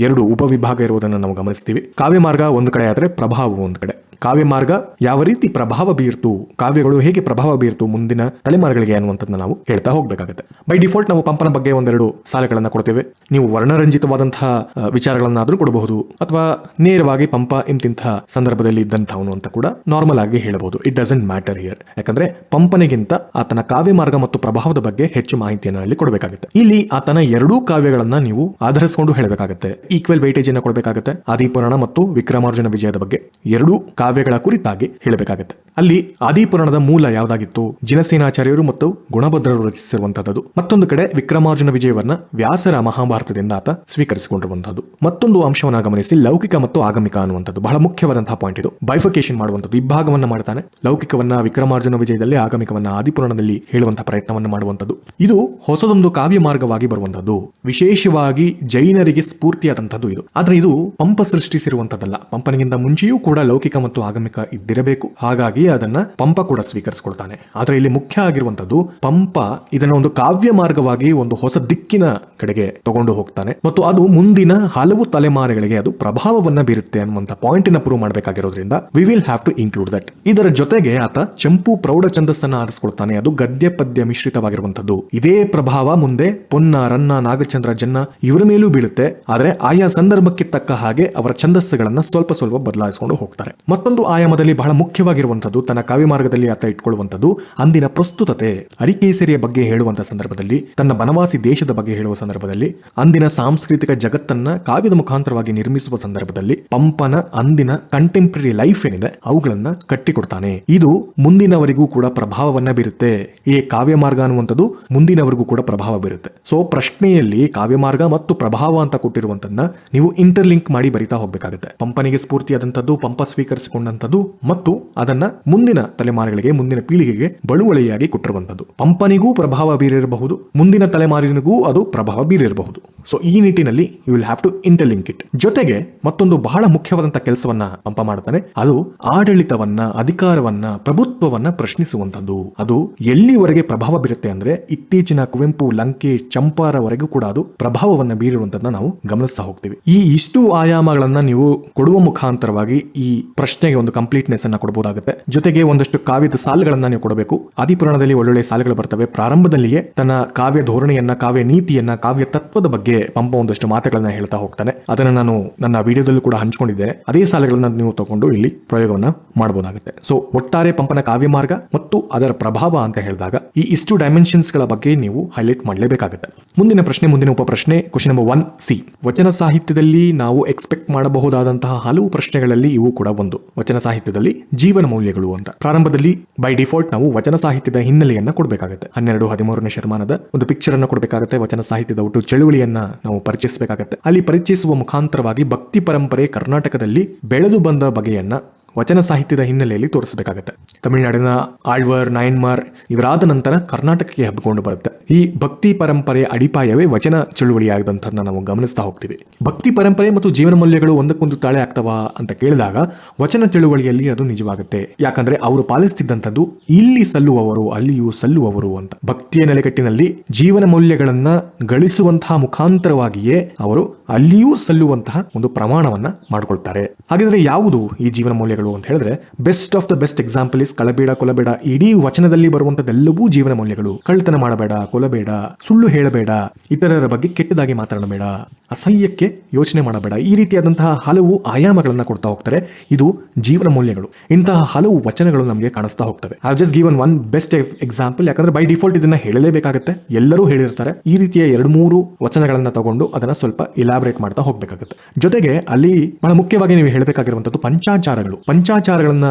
Speaker 1: ಎರಡು ಉಪವಿಭಾಗ ಇರುವುದನ್ನು ನಾವು ಗಮನಿಸ್ತೀವಿ. ಕಾವ್ಯ ಮಾರ್ಗ ಒಂದು ಕಡೆ ಆದ್ರೆ ಪ್ರಭಾವ ಒಂದು ಕಡೆ. ಕಾವ್ಯ ಮಾರ್ಗ ಯಾವ ರೀತಿ ಪ್ರಭಾವ ಬೀರ್ತು, ಕಾವ್ಯಗಳು ಹೇಗೆ ಪ್ರಭಾವ ಬೀರ್ತು ಮುಂದಿನ ತಲೆಮಾರುಗಳಿಗೆ ಅನ್ನುವಂಥದ್ದನ್ನ ನಾವು ಹೇಳ್ತಾ ಹೋಗ್ಬೇಕಾಗುತ್ತೆ. ಬೈ ಡಿಫಾಲ್ಟ್ ನಾವು ಪಂಪನ ಬಗ್ಗೆ ಒಂದೆರಡು ಸಾಲುಗಳನ್ನ ಕೊಡ್ತೇವೆ. ನೀವು ವರ್ಣರಂಜಿತವಾದಂತಹ ವಿಚಾರಗಳನ್ನಾದ್ರೂ ಕೊಡಬಹುದು, ಅಥವಾ ನೇರವಾಗಿ ಪಂಪ ಇಂತಿಂತಹ ಸಂದರ್ಭದಲ್ಲಿ ಇದ್ದಂಥವನು ಅಂತ ಕೂಡ ನಾರ್ಮಲ್ ಆಗಿ ಹೇಳಬಹುದು. It doesn't matter here. ಯಾಕಂದ್ರೆ ಪಂಪನಿಗಿಂತ ಆತನ ಕಾವ್ಯ ಮಾರ್ಗ ಮತ್ತು ಪ್ರಭಾವದ ಬಗ್ಗೆ ಹೆಚ್ಚು ಮಾಹಿತಿಯನ್ನು ಅಲ್ಲಿ ಕೊಡಬೇಕಾಗುತ್ತೆ. ಇಲ್ಲಿ ಆತನ ಎರಡೂ ಕಾವ್ಯಗಳನ್ನ ನೀವು ಆಧರಿಸಿಕೊಂಡು ಹೇಳಬೇಕಾಗುತ್ತೆ. ಈಕ್ವಲ್ ವೈಟೇಜ್ ಅನ್ನ ಕೊಡಬೇಕಾಗುತ್ತೆ. ಆದಿಪುರಾಣ ಮತ್ತು ವಿಕ್ರಮಾರ್ಜುನ ವಿಜಯದ ಬಗ್ಗೆ ಎರಡೂ ಕಾವ್ಯಗಳ ಕುರಿತಾಗಿ ಹೇಳಬೇಕಾಗುತ್ತೆ. ಅಲ್ಲಿ ಆದಿಪುರಾಣದ ಮೂಲ ಯಾವ್ದಾಗಿತ್ತು? ಜಿನಸೇನಾಚಾರ್ಯರು ಮತ್ತು ಗುಣಭದ್ರರು ರಚಿಸಿರುವಂತಹದ್ದು. ಮತ್ತೊಂದು ಕಡೆ ವಿಕ್ರಮಾರ್ಜುನ ವಿಜಯವನ್ನ ವ್ಯಾಸರ ಮಹಾಭಾರತದಿಂದ ಆತ ಸ್ವೀಕರಿಸಿಕೊಂಡಿರುವಂತಹದ್ದು. ಮತ್ತೊಂದು ಅಂಶವನ್ನ ಗಮನಿಸಿ, ಲೌಕಿಕ ಮತ್ತು ಆಗಮಿಕ ಅನ್ನುವಂಥದ್ದು ಬಹಳ ಮುಖ್ಯವಾದಂತಹ ಪಾಯಿಂಟ್. ಇದು ಬೈಫಿಕೇಶನ್ ಮಾಡುವಂಥದ್ದು, ಇಬ್ಬಾಗವನ್ನ ಮಾಡ್ತಾನೆ. ಲೌಕಿಕವನ್ನ ವಿಕ್ರಮಾರ್ಜುನ ವಿಜಯದಲ್ಲಿ, ಆಗಮಿಕವನ್ನ ಆದಿಪುರಾಣದಲ್ಲಿ ಹೇಳುವಂತಹ ಪ್ರಯತ್ನವನ್ನ ಮಾಡುವಂಥದ್ದು. ಇದು ಹೊಸದೊಂದು ಕಾವ್ಯ ಮಾರ್ಗವಾಗಿ ಬರುವಂತದ್ದು, ವಿಶೇಷವಾಗಿ ಜೈನರಿಗೆ ಸ್ಫೂರ್ತಿಯಾದಂಥದ್ದು ಇದು. ಆದ್ರೆ ಇದು ಪಂಪ ಸೃಷ್ಟಿಸಿರುವಂತದ್ದಲ್ಲ. ಪಂಪನಿಗಿಂತ ಮುಂಚೆಯೂ ಕೂಡ ಲೌಕಿಕ ಮತ್ತು ಆಗಮಿಕ ಇದ್ದಿರಬೇಕು. ಹಾಗಾಗಿ ಅದನ್ನ ಪಂಪ ಕೂಡ ಸ್ವೀಕರಿಸಿಕೊಳ್ತಾನೆ. ಆದ್ರೆ ಇಲ್ಲಿ ಮುಖ್ಯ ಆಗಿರುವಂತದ್ದು, ಪಂಪ ಇದನ್ನ ಒಂದು ಕಾವ್ಯ ಮಾರ್ಗವಾಗಿ ಒಂದು ಹೊಸ ದಿಕ್ಕಿನ ಕಡೆಗೆ ತಗೊಂಡು ಹೋಗ್ತಾನೆ ಮತ್ತು ಅದು ಮುಂದಿನ ಹಲವು ತಲೆಮಾರುಗಳಿಗೆ ಅದು ಪ್ರಭಾವವನ್ನ ಬೀರುತ್ತೆ ಅನ್ನುವಂತ ಪಾಯಿಂಟ್ ನ ಪ್ರೂವ್ ಮಾಡಬೇಕಾಗಿರೋದ್ರಿಂದ we will have to include that. ಇದರ ಜೊತೆಗೆ ಆತ ಚಂಪು ಪ್ರೌಢ ಛಂದಸ್ಸನ್ನ ಆರಿಸಿಕೊಳ್ತಾನೆ. ಅದು ಗದ್ಯ ಪದ್ಯ ಮಿಶ್ರಿತವಾಗಿರುವಂತದ್ದು. ಇದೇ ಪ್ರಭಾವ ಮುಂದೆ ಪೊನ್ನ, ರನ್ನ, ನಾಗಚಂದ್ರ, ಜನ್ನ ಇವರ ಮೇಲೂ ಬೀಳುತ್ತೆ. ಆದ್ರೆ ಆಯಾ ಸಂದರ್ಭಕ್ಕೆ ತಕ್ಕ ಹಾಗೆ ಅವರ ಛಂದಸ್ಸುಗಳನ್ನ ಸ್ವಲ್ಪ ಸ್ವಲ್ಪ ಬದಲಾಯಿಸಿಕೊಂಡು ಹೋಗ್ತಾರೆ. ಮತ್ತೊಂದು ಆಯಾಮದಲ್ಲಿ ಬಹಳ ಮುಖ್ಯವಾಗಿರುವಂತದ್ದು, ತನ್ನ ಕಾವ್ಯ ಮಾರ್ಗದಲ್ಲಿ ಆತ ಇಟ್ಕೊಳ್ಳುವಂತದ್ದು ಅಂದಿನ ಪ್ರಸ್ತುತತೆ. ಅರಿಕೇಸರಿಯ ಬಗ್ಗೆ ಹೇಳುವಂತಹ ಸಂದರ್ಭದಲ್ಲಿ, ತನ್ನ ಬನವಾಸಿ ದೇಶದ ಬಗ್ಗೆ ಹೇಳುವ ಸಂದರ್ಭದಲ್ಲಿ, ಅಂದಿನ ಸಾಂಸ್ಕೃತಿಕ ಜಗತ್ತನ್ನ ಕಾವ್ಯದ ಮುಖಾಂತರವಾಗಿ ನಿರ್ಮಿಸುವ ಸಂದರ್ಭದಲ್ಲಿ ಪಂಪನ ಅಂದಿನ ಕಂಟೆಂಪ್ರರಿ ಲೈಫ್ ಏನಿದೆ ಅವುಗಳನ್ನ ಕಟ್ಟಿಕೊಡ್ತಾನೆ. ಇದು ಮುಂದಿನವರಿಗೂ ಕೂಡ ಪ್ರಭಾವವನ್ನ ಬೀರುತ್ತೆ. ಈ ಕಾವ್ಯ ಮಾರ್ಗ ಅನ್ನುವಂಥದ್ದು ಮುಂದಿನವರಿಗೂ ಕೂಡ ಪ್ರಭಾವ ಬೀರುತ್ತೆ. ಸೊ ಪ್ರಶ್ನೆಯಲ್ಲಿ ಕಾವ್ಯ ಮಾರ್ಗ ಮತ್ತು ಪ್ರಭಾವ ಅಂತ ಕೊಟ್ಟಿರುವಂತದನ್ನ ನೀವು ಇಂಟರ್ಲಿಂಕ್ ಮಾಡಿ ಬರಿತಾ ಹೋಗ್ಬೇಕಾಗುತ್ತೆ. ಪಂಪನಿಗೆ ಸ್ಫೂರ್ತಿಯಾದಂಥದ್ದು, ಪಂಪ ಸ್ವೀಕರಿಸಿಕೊಂಡಂಥದ್ದು ಮತ್ತು ಅದನ್ನ ಮುಂದಿನ ತಲೆಮಾರುಗಳಿಗೆ, ಮುಂದಿನ ಪೀಳಿಗೆಗೆ ಬಳುವಳಿಯಾಗಿ ಕೊಟ್ಟಿರುವಂಥದ್ದು. ಪಂಪನಿಗೂ ಪ್ರಭಾವ ಬೀರಿರಬಹುದು, ಮುಂದಿನ ತಲೆಮಾರಿನಿಗೂ ಅದು ಪ್ರಭಾವ ಬೀರಿರಬಹುದು. ಸೊ ಈ ನಿಟ್ಟಿನಲ್ಲಿ you will have to interlink it. ಜೊತೆಗೆ ಮತ್ತೊಂದು ಬಹಳ ಮುಖ್ಯವಾದಂತಹ ಕೆಲಸವನ್ನ ಪಂಪ ಮಾಡ್ತಾನೆ. ಅದು ಆಡಳಿತವನ್ನ, ಅಧಿಕಾರವನ್ನ, ಪ್ರಭುತ್ವವನ್ನ ಪ್ರಶ್ನಿಸುವಂತದ್ದು. ಅದು ಎಲ್ಲಿವರೆಗೆ ಪ್ರಭಾವ ಬೀರುತ್ತೆ ಅಂದ್ರೆ ಇತ್ತೀಚಿನ ಕುವೆಂಪು, ಲಂಕೆ, ಚಂಪಾರವರೆಗೂ ಕೂಡ ಅದು ಪ್ರಭಾವವನ್ನ ಬೀರಿರುವಂತದನ್ನ ನಾವು ಗಮನಿಸ್ತಾ ಹೋಗ್ತೀವಿ. ಈ ಇಷ್ಟು ಆಯಾಮಗಳನ್ನ ನೀವು ಕೊಡುವ ಮುಖಾಂತರವಾಗಿ ಈ ಪ್ರಶ್ನೆಗೆ ಒಂದು ಕಂಪ್ಲೀಟ್ನೆಸ್ ಅನ್ನ ಕೊಡಬಹುದಾಗುತ್ತೆ. ಜೊತೆಗೆ ಒಂದಷ್ಟು ಕಾವ್ಯದ ಸಾಲುಗಳನ್ನ ನೀವು ಕೊಡಬೇಕು. ಆದಿಪುರಾಣದಲ್ಲಿ ಒಳ್ಳೊಳ್ಳೆ ಸಾಲುಗಳು ಬರ್ತವೆ. ಪ್ರಾರಂಭದಲ್ಲಿಯೇ ತನ್ನ ಕಾವ್ಯ ಧೋರಣೆಯನ್ನ, ಕಾವ್ಯ ನೀತಿಯನ್ನ, ಕಾವ್ಯ ತತ್ವದ ಬಗ್ಗೆ ಪಂಪ ಒಂದಷ್ಟು ಮಾತುಗಳನ್ನ ಹೇಳ್ತಾ ಹೋಗ್ತಾನೆ. ಅದನ್ನ ನಾನು ನನ್ನ ವಿಡಿಯೋದಲ್ಲೂ ಕೂಡ ಹಂಚಿಕೊಂಡಿದ್ದೇನೆ. ಅದೇ ಸಾಲುಗಳನ್ನ ನೀವು ತಗೊಂಡು ಇಲ್ಲಿ ಪ್ರಯೋಗವನ್ನ ಮಾಡಬಹುದಾಗುತ್ತೆ. ಸೊ ಒಟ್ಟಾರೆ ಪಂಪನ ಕಾವ್ಯ ಮಾರ್ಗ ಮತ್ತು ಅದರ ಪ್ರಭಾವ ಅಂತ ಹೇಳಿದಾಗ ಈ ಇಷ್ಟು ಡೈಮೆನ್ಷನ್ಸ್ ಗಳ ಬಗ್ಗೆ ನೀವು ಹೈಲೈಟ್ ಮಾಡಲೇಬೇಕಾಗುತ್ತೆ. ಮುಂದಿನ ಪ್ರಶ್ನೆ, ಮುಂದಿನ ಉಪ ಪ್ರಶ್ನೆ, ಕ್ವಶ್ಚನ್ ನಂಬರ್ 1C. ವಚನ ಸಾಹಿತ್ಯದಲ್ಲಿ ನಾವು ಎಕ್ಸ್ಪೆಕ್ಟ್ ಮಾಡಬಹುದಾದಂತಹ ಹಲವು ಪ್ರಶ್ನೆಗಳಲ್ಲಿ ಇವು ಕೂಡ ಒಂದು. ವಚನ ಸಾಹಿತ್ಯದಲ್ಲಿ ಜೀವನ ಮೌಲ್ಯಗಳು ಅಂತ ಪ್ರಾರಂಭದಲ್ಲಿ ಬೈ ಡಿಫಾಲ್ಟ್ ನಾವು ವಚನ ಸಾಹಿತ್ಯದ ಹಿನ್ನೆಲೆಯನ್ನ ಕೊಡಬೇಕಾಗುತ್ತೆ. 12-13ನೇ ಶತಮಾನದ ಒಂದು ಪಿಕ್ಚರ್ ಅನ್ನು ಕೊಡಬೇಕಾಗುತ್ತೆ. ವಚನ ಸಾಹಿತ್ಯದ ಒಟ್ಟು ಚಳುವಳಿಯನ್ನ ನಾವು ಪರಿಚಯಿಸಬೇಕಾಗುತ್ತೆ. ಅಲ್ಲಿ ಪರಿಚಯಿಸುವ ಮುಖಾಂತರವಾಗಿ ಭಕ್ತಿ ಪರಂಪರೆ ಕರ್ನಾಟಕದಲ್ಲಿ ಬೆಳೆದು ಬಂದ ಬಗೆಯನ್ನ ವಚನ ಸಾಹಿತ್ಯದ ಹಿನ್ನೆಲೆಯಲ್ಲಿ ತೋರಿಸಬೇಕಾಗುತ್ತೆ. ತಮಿಳುನಾಡಿನ ಆಳ್ವರ್, ನಾಯನ್ಮಾರ್ ಇವರಾದ ನಂತರ ಕರ್ನಾಟಕಕ್ಕೆ ಹಬ್ಬಿಕೊಂಡು ಬರುತ್ತೆ. ಈ ಭಕ್ತಿ ಪರಂಪರೆಯ ಅಡಿಪಾಯವೇ ವಚನ ಚಳುವಳಿಯಾದಂಥದ್ದನ್ನ ನಾವು ಗಮನಿಸ್ತಾ ಹೋಗ್ತೀವಿ. ಭಕ್ತಿ ಪರಂಪರೆ ಮತ್ತು ಜೀವನ ಮೌಲ್ಯಗಳು ಒಂದಕ್ಕೊಂದು ತಾಳೆ ಆಗ್ತವಾ ಅಂತ ಕೇಳಿದಾಗ ವಚನ ಚಳುವಳಿಯಲ್ಲಿ ಅದು ನಿಜವಾಗುತ್ತೆ. ಯಾಕಂದ್ರೆ ಅವರು ಪಾಲಿಸ್ತಿದ್ದಂಥದ್ದು ಇಲ್ಲಿ ಸಲ್ಲುವವರು ಅಲ್ಲಿಯೂ ಸಲ್ಲುವವರು ಅಂತ. ಭಕ್ತಿಯ ನೆಲೆಗಟ್ಟಿನಲ್ಲಿ ಜೀವನ ಮೌಲ್ಯಗಳನ್ನ ಗಳಿಸುವಂತಹ ಮುಖಾಂತರವಾಗಿಯೇ ಅವರು ಅಲ್ಲಿಯೂ ಸಲ್ಲುವಂತಹ ಒಂದು ಪ್ರಮಾಣವನ್ನ ಮಾಡ್ಕೊಳ್ತಾರೆ. ಹಾಗಿದ್ರೆ ಯಾವುದು ಈ ಜೀವನ ಮೌಲ್ಯಗಳು ಅಂತ ಹೇಳಿದ್ರೆ, best of the best example is ಕಳಬೇಡ ಕೊಲಬೇಡ. ಇಡೀ ವಚನದಲ್ಲಿ ಬರುವಂತದ್ದೆಲ್ಲವೂ ಜೀವನ ಮೌಲ್ಯಗಳು. ಕಳ್ಳತನ ಮಾಡಬೇಡ, ಕೊಲಬೇಡ, ಸುಳ್ಳು ಹೇಳಬೇಡ, ಇತರರ ಬಗ್ಗೆ ಕೆಟ್ಟದಾಗಿ ಮಾತನಾಡಬೇಡ, ಅಸಹ್ಯಕ್ಕೆ ಯೋಚನೆ ಮಾಡಬೇಡ. ಈ ರೀತಿಯಾದಂತಹ ಹಲವು ಆಯಾಮಗಳನ್ನ ಕೊಡ್ತಾ ಹೋಗ್ತಾರೆ. ಇದು ಜೀವನ ಮೌಲ್ಯಗಳು. ಇಂತಹ ಹಲವು ವಚನಗಳು ನಮಗೆ ಕಾಣಿಸ್ತಾ ಹೋಗ್ತವೆ. I just given one best example. ಯಾಕಂದ್ರೆ ಬೈ ಡಿಫಾಲ್ಟ್ ಇದನ್ನ ಹೇಳಲೇಬೇಕಾಗುತ್ತೆ, ಎಲ್ಲರೂ ಹೇಳಿರ್ತಾರೆ. ಈ ರೀತಿಯ 2-3 ವಚನಗಳನ್ನ ತಗೊಂಡು ಅದನ್ನ ಸ್ವಲ್ಪ ಇಲಾಬರೇಟ್ ಮಾಡ್ತಾ ಹೋಗ್ಬೇಕಾಗುತ್ತೆ. ಜೊತೆಗೆ ಅಲ್ಲಿ ಬಹಳ ಮುಖ್ಯವಾಗಿ ನೀವು ಹೇಳಬೇಕಾಗಿರುವಂತದ್ದು ಪಂಚಾಚಾರಗಳು. ಪಂಚಾಚಾರಗಳನ್ನ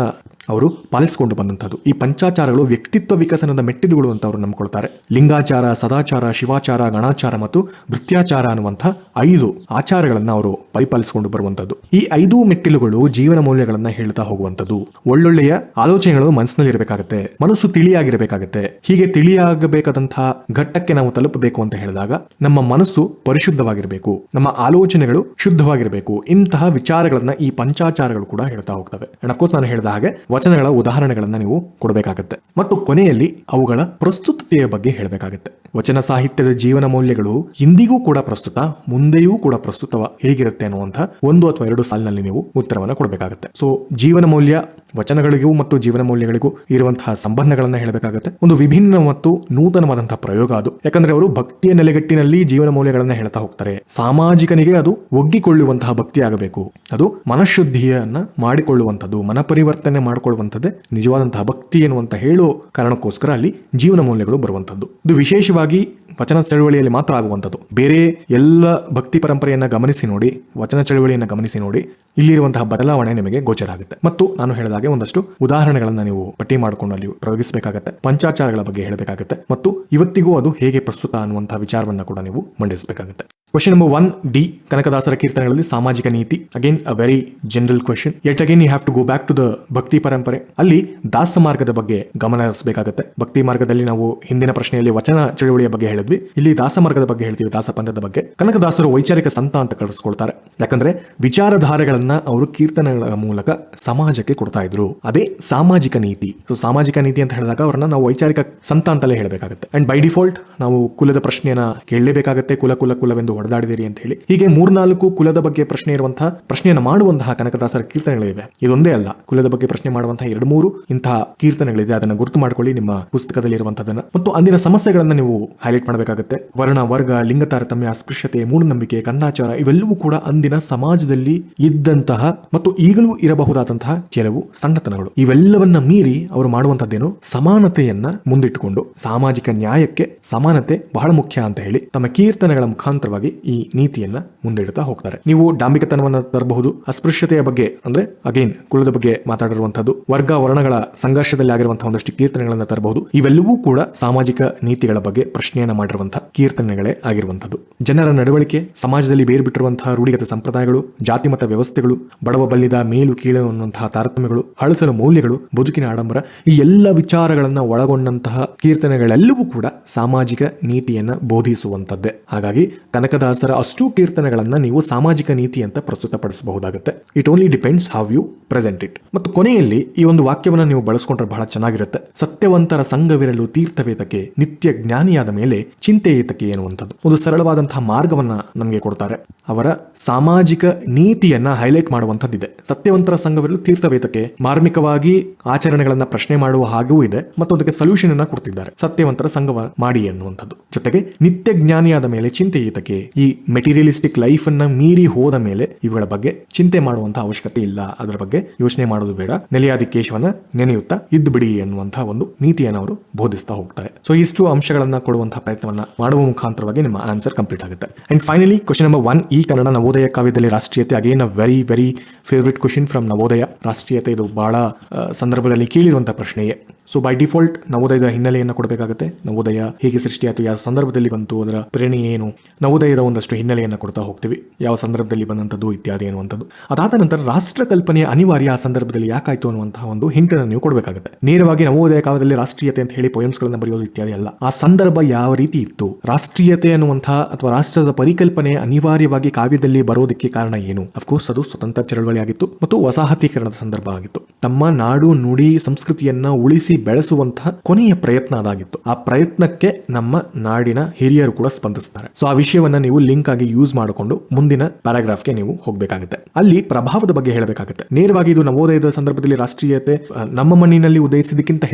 Speaker 1: ಅವರು ಪಾಲಿಸಿಕೊಂಡು ಬಂದಂತದ್ದು. ಈ ಪಂಚಾಚಾರಗಳು ವ್ಯಕ್ತಿತ್ವ ವಿಕಸನದ ಮೆಟ್ಟಿಲುಗಳು ಅಂತ ಅವರು ನಂಬಿಕೊಳ್ತಾರೆ. ಲಿಂಗಾಚಾರ, ಸದಾಚಾರ, ಶಿವಾಚಾರ, ಗಣಾಚಾರ ಮತ್ತು ಭೃತ್ಯಾಚಾರ ಅನ್ನುವಂತಹ 5 ಆಚಾರಗಳನ್ನ ಅವರು ಪರಿಪಾಲಿಸಿಕೊಂಡು ಬರುವಂತದ್ದು. ಈ 5 ಮೆಟ್ಟಿಲುಗಳು ಜೀವನ ಮೌಲ್ಯಗಳನ್ನ ಹೇಳ್ತಾ ಹೋಗುವಂತದ್ದು. ಒಳ್ಳೊಳ್ಳೆಯ ಆಲೋಚನೆಗಳು ಮನಸ್ಸಿನಲ್ಲಿ ಇರಬೇಕಾಗುತ್ತೆ, ಮನಸ್ಸು ತಿಳಿಯಾಗಿರಬೇಕಾಗುತ್ತೆ. ಹೀಗೆ ತಿಳಿಯಾಗಬೇಕಾದಂತಹ ಘಟ್ಟಕ್ಕೆ ನಾವು ತಲುಪಬೇಕು ಅಂತ ಹೇಳಿದಾಗ ನಮ್ಮ ಮನಸ್ಸು ಪರಿಶುದ್ಧವಾಗಿರಬೇಕು, ನಮ್ಮ ಆಲೋಚನೆಗಳು ಶುದ್ಧವಾಗಿರಬೇಕು. ಇಂತಹ ವಿಚಾರಗಳನ್ನ ಈ ಪಂಚಾಚಾರಗಳು ಕೂಡ ಹೇಳ್ತಾ ಹೋಗ್ತವೆ. ಅಂಡ್ ಅಫ್ಕೋರ್ಸ್ ನಾನು ಹೇಳಿದ ಹಾಗೆ ವಚನಗಳ ಉದಾಹರಣೆಗಳನ್ನ ನೀವು ಕೊಡಬೇಕಾಗುತ್ತೆ ಮತ್ತು ಕೊನೆಯಲ್ಲಿ ಅವುಗಳ ಪ್ರಸ್ತುತತೆಯ ಬಗ್ಗೆ ಹೇಳಬೇಕಾಗುತ್ತೆ. ವಚನ ಸಾಹಿತ್ಯದ ಜೀವನ ಮೌಲ್ಯಗಳು ಇಂದಿಗೂ ಕೂಡ ಪ್ರಸ್ತುತ, ಮುಂದೆಯೂ ಕೂಡ ಪ್ರಸ್ತುತ ಹೇಗಿರುತ್ತೆ ಅನ್ನುವಂತಹ 1 ಅಥವಾ 2 ಸಾಲಿನಲ್ಲಿ ನೀವು ಉತ್ತರವನ್ನು ಕೊಡಬೇಕಾಗುತ್ತೆ. ಸೊ ಜೀವನ ಮೌಲ್ಯ ವಚನಗಳಿಗೂ ಮತ್ತು ಜೀವನ ಮೌಲ್ಯಗಳಿಗೂ ಇರುವಂತಹ ಸಂಬಂಧಗಳನ್ನ ಹೇಳಬೇಕಾಗುತ್ತೆ. ಒಂದು ವಿಭಿನ್ನ ಮತ್ತು ನೂತನವಾದಂತಹ ಪ್ರಯೋಗ ಅದು. ಯಾಕಂದ್ರೆ ಅವರು ಭಕ್ತಿಯ ನೆಲೆಗಟ್ಟಿನಲ್ಲಿ ಜೀವನ ಮೌಲ್ಯಗಳನ್ನ ಹೇಳ್ತಾ ಹೋಗ್ತಾರೆ. ಸಾಮಾಜಿಕನಿಗೆ ಅದು ಒಗ್ಗಿಕೊಳ್ಳುವಂತಹ ಭಕ್ತಿ ಆಗಬೇಕು. ಅದು ಮನಶುದ್ಧಿಯನ್ನ ಮಾಡಿಕೊಳ್ಳುವಂಥದ್ದು, ಮನಪರಿವರ್ತನೆ ಮಾಡಿಕೊಳ್ಳುವಂಥದ್ದೇ ನಿಜವಾದಂತಹ ಭಕ್ತಿ ಎನ್ನುವಂತ ಹೇಳೋ ಕಾರಣಕ್ಕೋಸ್ಕರ ಅಲ್ಲಿ ಜೀವನ ಮೌಲ್ಯಗಳು ಬರುವಂತದ್ದು. ಇದು ವಿಶೇಷವಾಗಿ ವಚನ ಚಳುವಳಿಯಲ್ಲಿ ಮಾತ್ರ ಆಗುವಂಥದ್ದು. ಬೇರೆ ಎಲ್ಲ ಭಕ್ತಿ ಪರಂಪರೆಯನ್ನ ಗಮನಿಸಿ ನೋಡಿ, ವಚನ ಚಳುವಳಿಯನ್ನ ಗಮನಿಸಿ ನೋಡಿ, ಇಲ್ಲಿರುವಂತಹ ಬದಲಾವಣೆ ನಿಮಗೆ ಗೋಚರ ಆಗುತ್ತೆ. ಮತ್ತು ನಾನು ಹೇಳಿದಾಗೆ ಒಂದಷ್ಟು ಉದಾಹರಣೆಗಳನ್ನ ನೀವು ಪಟ್ಟಿ ಮಾಡಿಕೊಂಡು ಅಲ್ಲಿ ಪ್ರಯೋಗಿಸಬೇಕಾಗತ್ತೆ, ಪಂಚಾಚಾರಗಳ ಬಗ್ಗೆ ಹೇಳಬೇಕಾಗುತ್ತೆ, ಮತ್ತು ಇವತ್ತಿಗೂ ಅದು ಹೇಗೆ ಪ್ರಸ್ತುತ ಅನ್ನುವಂತಹ ವಿಚಾರವನ್ನ ಕೂಡ ನೀವು ಮಂಡಿಸಬೇಕಾಗುತ್ತೆ. ಕ್ವಶನ್ ನಂಬರ್ 1D, ಕನಕದಾಸರ ಕೀರ್ತನೆಗಳಲ್ಲಿ ಸಾಮಾಜಿಕ ನೀತಿ. Again a very general question. Yet again you have to go back to the bhakti ಪರಂಪರೆ. ಅಲ್ಲಿ ದಾಸ ಮಾರ್ಗದ ಬಗ್ಗೆ ಗಮನ ಹರಿಸಬೇಕಾಗುತ್ತೆ. ಭಕ್ತಿ ಮಾರ್ಗದಲ್ಲಿ ನಾವು ಹಿಂದಿನ ಪ್ರಶ್ನೆಯಲ್ಲಿ ವಚನ ಚಳುವಳಿಯ ಬಗ್ಗೆ ಹೇಳಿದ್ವಿ, ಇಲ್ಲಿ ದಾಸ ಮಾರ್ಗದ ಬಗ್ಗೆ ಹೇಳ್ತೀವಿ, ದಾಸ ಪಂಥದ ಬಗ್ಗೆ. ಕನಕದಾಸರು ವೈಚಾರಿಕ ಸಂತ ಅಂತ ಕರೆಸ್ಕೊಳ್ತಾರೆ, ಯಾಕಂದ್ರೆ ವಿಚಾರಧಾರೆಗಳನ್ನ ಅವರು ಕೀರ್ತನೆಗಳ ಮೂಲಕ ಸಮಾಜಕ್ಕೆ ಕೊಡ್ತಾ ಇದ್ರು. ಅದೇ ಸಾಮಾಜಿಕ ನೀತಿ. ಸೊ ಸಾಮಾಜಿಕ ನೀತಿ ಅಂತ ಹೇಳಿದಾಗ ಅವ್ರನ್ನ ನಾವು ವೈಚಾರಿಕ ಸಂತ ಅಂತಲೇ ಹೇಳಬೇಕಾಗುತ್ತೆ. ಅಂಡ್ ಬೈ ಡಿಫಾಲ್ಟ್ ನಾವು ಕುಲದ ಪ್ರಶ್ನೆಯನ್ನ ಕೇಳಲೇಬೇಕಾಗುತ್ತೆ, ಕುಲವೆಂದು ಹೊಡೆದಾಡಿದಿರಿ ಅಂತ ಹೇಳಿ. ಹೀಗೆ 3-4 ಕುಲದ ಬಗ್ಗೆ ಪ್ರಶ್ನೆ ಇರುವಂತಹ ಪ್ರಶ್ನೆಯನ್ನು ಮಾಡುವಂತಹ ಕನಕದಾಸರ ಕೀರ್ತನೆಗಳಿವೆ. ಇದೊಂದೇ ಅಲ್ಲ, ಕುಲದ ಬಗ್ಗೆ ಪ್ರಶ್ನೆ ಮಾಡುವಂತಹ 2-3 ಇಂತಹ ಕೀರ್ತನೆಗಳಿದೆ. ಅದನ್ನ ಗುರುತು ಮಾಡ್ಕೊಳ್ಳಿ ನಿಮ್ಮ ಪುಸ್ತಕದಲ್ಲಿ ಇರುವಂತದನ್ನ. ಮತ್ತು ಅಂದಿನ ಸಮಸ್ಯೆಗಳನ್ನ ನೀವು ಹೈಲೈಟ್ ಮಾಡಬೇಕಾಗುತ್ತೆ. ವರ್ಣ, ವರ್ಗ, ಲಿಂಗ ತಾರತಮ್ಯ, ಅಸ್ಪೃಶ್ಯತೆ, ಮೂಢನಂಬಿಕೆ, ಕಂದಾಚಾರ ಇವೆಲ್ಲವೂ ಕೂಡ ಅಂದಿನ ಸಮಾಜದಲ್ಲಿ ಇದ್ದಂತಹ ಮತ್ತು ಈಗಲೂ ಇರಬಹುದಾದಂತಹ ಕೆಲವು ಸಣ್ಣತನಗಳು. ಇವೆಲ್ಲವನ್ನ ಮೀರಿ ಅವರು ಮಾಡುವಂತದ್ದೇನು, ಸಮಾನತೆಯನ್ನ ಮುಂದಿಟ್ಟುಕೊಂಡು ಸಾಮಾಜಿಕ ನ್ಯಾಯಕ್ಕೆ ಸಮಾನತೆ ಬಹಳ ಮುಖ್ಯ ಅಂತ ಹೇಳಿ ತಮ್ಮ ಕೀರ್ತನೆಗಳ ಮುಖಾಂತರವಾಗಿ ಈ ನೀತಿಯನ್ನ ಮುಂದಿಡ್ತಾ ಹೋಗ್ತಾರೆ. ನೀವು ಡಾಂಬಿಕತನವನ್ನ ತರಬಹುದು, ಅಸ್ಪೃಶ್ಯತೆಯ ಬಗ್ಗೆ ಅಂದ್ರೆ ಅಗೇನ್ ಕುಲದ ಬಗ್ಗೆ ಮಾತಾಡಿರುವಂತದ್ದು, ವರ್ಗ ವರ್ಣಗಳ ಸಂಘರ್ಷದಲ್ಲಿ ಆಗಿರುವಂತಹ ಒಂದಷ್ಟು ಕೀರ್ತನೆಗಳನ್ನ ತರಬಹುದು. ಇವೆಲ್ಲವೂ ಕೂಡ ಸಾಮಾಜಿಕ ನೀತಿಗಳ ಬಗ್ಗೆ ಪ್ರಶ್ನೆಯನ್ನ ಮಾಡಿರುವಂತಹ ಕೀರ್ತನೆಗಳೇ ಆಗಿರುವಂತದ್ದು. ಜನರ ನಡವಳಿಕೆ, ಸಮಾಜದಲ್ಲಿ ಬೇರ್ಬಿಟ್ಟಿರುವಂತಹ ರೂಢಿಗತ ಸಂಪ್ರದಾಯಗಳು, ಜಾತಿಮತ ವ್ಯವಸ್ಥೆಗಳು, ಬಡವ ಬಲ್ಲಿದ ಮೇಲು ಕೀಳು ಅನ್ನುವಂತಹ ತಾರತಮ್ಯಗಳು, ಹಳಸಲು ಮೌಲ್ಯಗಳು, ಬದುಕಿನ ಆಡಂಬರ, ಈ ಎಲ್ಲ ವಿಚಾರಗಳನ್ನ ಒಳಗೊಂಡಂತಹ ಕೀರ್ತನೆಗಳೆಲ್ಲವೂ ಕೂಡ ಸಾಮಾಜಿಕ ನೀತಿಯನ್ನ ಬೋಧಿಸುವಂತದ್ದೇ. ಹಾಗಾಗಿ ಕನಕದಾಸರ ಅಷ್ಟೂ ಕೀರ್ತನೆಗಳನ್ನ ನೀವು ಸಾಮಾಜಿಕ ನೀತಿ ಅಂತ ಪ್ರಸ್ತುತಪಡಿಸಬಹುದಾಗುತ್ತೆ. It only depends how you present it. ಮತ್ತು ಕೊನೆಯಲ್ಲಿ ಈ ಒಂದು ವಾಕ್ಯವನ್ನ ನೀವು ಬಳಸ್ಕೊಂಡ್ರೆ ಬಹಳ ಚೆನ್ನಾಗಿರುತ್ತೆ. ಸತ್ಯವಂತರ ಸಂಘವಿರಲು ತೀರ್ಥವೇತಕ್ಕೆ, ನಿತ್ಯ ಜ್ಞಾನಿಯಾದ ಮೇಲೆ ಚಿಂತೆ ಏತಕ್ಕೆ ಎನ್ನುವಂಥದ್ದು ಒಂದು ಸರಳವಾದಂತಹ ಮಾರ್ಗವನ್ನ ನಮಗೆ ಕೊಡ್ತಾರೆ. ಅವರ ಸಾಮಾಜಿಕ ನೀತಿಯನ್ನ ಹೈಲೈಟ್ ಮಾಡುವಂತದ್ದಿದೆ. ಸತ್ಯವಂತರ ಸಂಘವಿರಲು ತೀರ್ಥವೇತಕ್ಕೆ ಮಾರ್ಮಿಕವಾಗಿ ಆಚರಣೆಗಳನ್ನ ಪ್ರಶ್ನೆ ಮಾಡುವ ಹಾಗೂ ಇದೆ, ಮತ್ತು ಅದಕ್ಕೆ ಸೊಲ್ಯೂಷನ್ ಅನ್ನ ಕೊಡ್ತಿದ್ದಾರೆ. ಸತ್ಯವಂತರ ಸಂಘವ ಮಾಡಿ ಎನ್ನುವಂಥದ್ದು. ಜೊತೆಗೆ ನಿತ್ಯ ಜ್ಞಾನಿಯಾದ ಮೇಲೆ ಚಿಂತೆ ಏತಕ್ಕೆ, ಈ ಮೆಟೀರಿಯಲಿಸ್ಟಿಕ್ ಲೈಫ್ ಅನ್ನ ಮೀರಿ ಹೋದ ಮೇಲೆ ಇವುಗಳ ಬಗ್ಗೆ ಚಿಂತೆ ಮಾಡುವಂತ ಅವಶ್ಯಕತೆ ಇಲ್ಲ, ಅದರ ಬಗ್ಗೆ ಯೋಚನೆ ಮಾಡೋದು ಬೇಡ, ನೆಲೆಯಾದಿ ಕೇಶವನ್ನ ನೆನೆಯುತ್ತಾ ಇದ್ದು ಬಿಡಿ ಎನ್ನುವಂತಹ ಒಂದು ನೀತಿಯನ್ನು ಅವರು ಬೋಧಿಸ್ತಾ ಹೋಗ್ತಾರೆ. ಸೊ ಇಷ್ಟು ಅಂಶಗಳನ್ನ ಕೊಡುವಂತಹ ಪ್ರಯತ್ನವನ್ನ ಮಾಡುವ ಮುಖಾಂತರವಾಗಿ ನಿಮ್ಮ ಆನ್ಸರ್ ಕಂಪ್ಲೀಟ್ ಆಗುತ್ತೆ. ಅಂಡ್ ಫೈನಲಿ ಕ್ವಶನ್ ನಂಬರ್ 1, ಈ ಕನ್ನಡ ನವೋದಯ ಕಾವ್ಯದಲ್ಲಿ ರಾಷ್ಟ್ರೀಯತೆ. Again a very very favourite question from Navodaya. ರಾಷ್ಟ್ರೀಯತೆ ಇದು ಬಹಳ ಸಂದರ್ಭದಲ್ಲಿ ಕೇಳಿರುವಂತಹ ಪ್ರಶ್ನೆಯೇ. ಸೊ ಬೈ ಡಿಫಾಲ್ಟ್ ನವೋದಯದ ಹಿನ್ನೆಲೆಯನ್ನು ಕೊಡಬೇಕಾಗುತ್ತೆ. ನವೋದಯ ಹೇಗೆ ಸೃಷ್ಟಿಯಾಯಿತು, ಯಾವ ಸಂದರ್ಭದಲ್ಲಿ ಬಂತು, ಅದರ ಪ್ರೇರಣೆ ಏನು, ನವೋದಯದ ಒಂದಷ್ಟು ಹಿನ್ನೆಲೆಯನ್ನು ಕೊಡ್ತಾ ಹೋಗ್ತೀವಿ, ಯಾವ ಸಂದರ್ಭದಲ್ಲಿ ಬಂದಂಥದ್ದು ಇತ್ಯಾದಿ ಅನ್ನುವಂಥದ್ದು. ಅದಾದ ನಂತರ ರಾಷ್ಟ್ರ ಕಲ್ಪನೆಯ ಅನಿವಾರ್ಯ ಆ ಸಂದರ್ಭದಲ್ಲಿ ಯಾಕಾಯ್ತು ಅನ್ನುವಂತಹ ಒಂದು ಹಿಂಟ್ ಅನ್ನು ನೀವು ಕೊಡಬೇಕಾಗುತ್ತೆ. ನೇರವಾಗಿ ನವೋದಯ ಕಾಲದಲ್ಲಿ ರಾಷ್ಟ್ರೀಯತೆ ಅಂತ ಹೇಳಿ ಪೊಯಮ್ಸ್ಗಳನ್ನ ಬರೆಯೋದು ಇತ್ಯಾದಿ ಅಲ್ಲ. ಆ ಸಂದರ್ಭ ಯಾವ ರೀತಿ ಇತ್ತು, ರಾಷ್ಟ್ರೀಯತೆ ಅನ್ನುವಂತಹ ಅಥವಾ ರಾಷ್ಟ್ರದ ಪರಿಕಲ್ಪನೆ ಅನಿವಾರ್ಯವಾಗಿ ಕಾವ್ಯದಲ್ಲಿ ಬರೋದಕ್ಕೆ ಕಾರಣ ಏನು? ಅಫ್ಕೋರ್ಸ್ ಅದು ಸ್ವತಂತ್ರ ಚಳವಳಿ ಆಗಿತ್ತು ಮತ್ತು ವಸಾಹತೀಕರಣದ ಸಂದರ್ಭ ಆಗಿತ್ತು. ತಮ್ಮ ನಾಡು ನುಡಿ ಸಂಸ್ಕೃತಿಯನ್ನ ಉಳಿಸಿ ಬೆಳೆಸುವಂತಹ ಕೊನೆಯ ಪ್ರಯತ್ನ ಅದಾಗಿತ್ತು. ಆ ಪ್ರಯತ್ನಕ್ಕೆ ನಮ್ಮ ನಾಡಿನ ಹಿರಿಯರು ಕೂಡ ಸ್ಪಂದಿಸ್ತಾರೆ. ಸೊ ಆ ವಿಷಯವನ್ನ ನೀವು ಲಿಂಕ್ ಆಗಿ ಯೂಸ್ ಮಾಡಿಕೊಂಡು ಮುಂದಿನ ಪ್ಯಾರಾಗ್ರಾಫ್ಗೆ ನೀವು ಹೋಗಬೇಕಾಗುತ್ತೆ. ಅಲ್ಲಿ ಪ್ರಭಾವದ ಬಗ್ಗೆ ಹೇಳಬೇಕಾಗುತ್ತೆ. ನೇರವಾಗಿ ಇದು ನವೋದಯದ ಸಂದರ್ಭದಲ್ಲಿ ರಾಷ್ಟ್ರೀಯತೆ ನಮ್ಮ ಮಣ್ಣಿನಲ್ಲಿ ಉದಯಿಸಿದಕ್ಕಿಂತ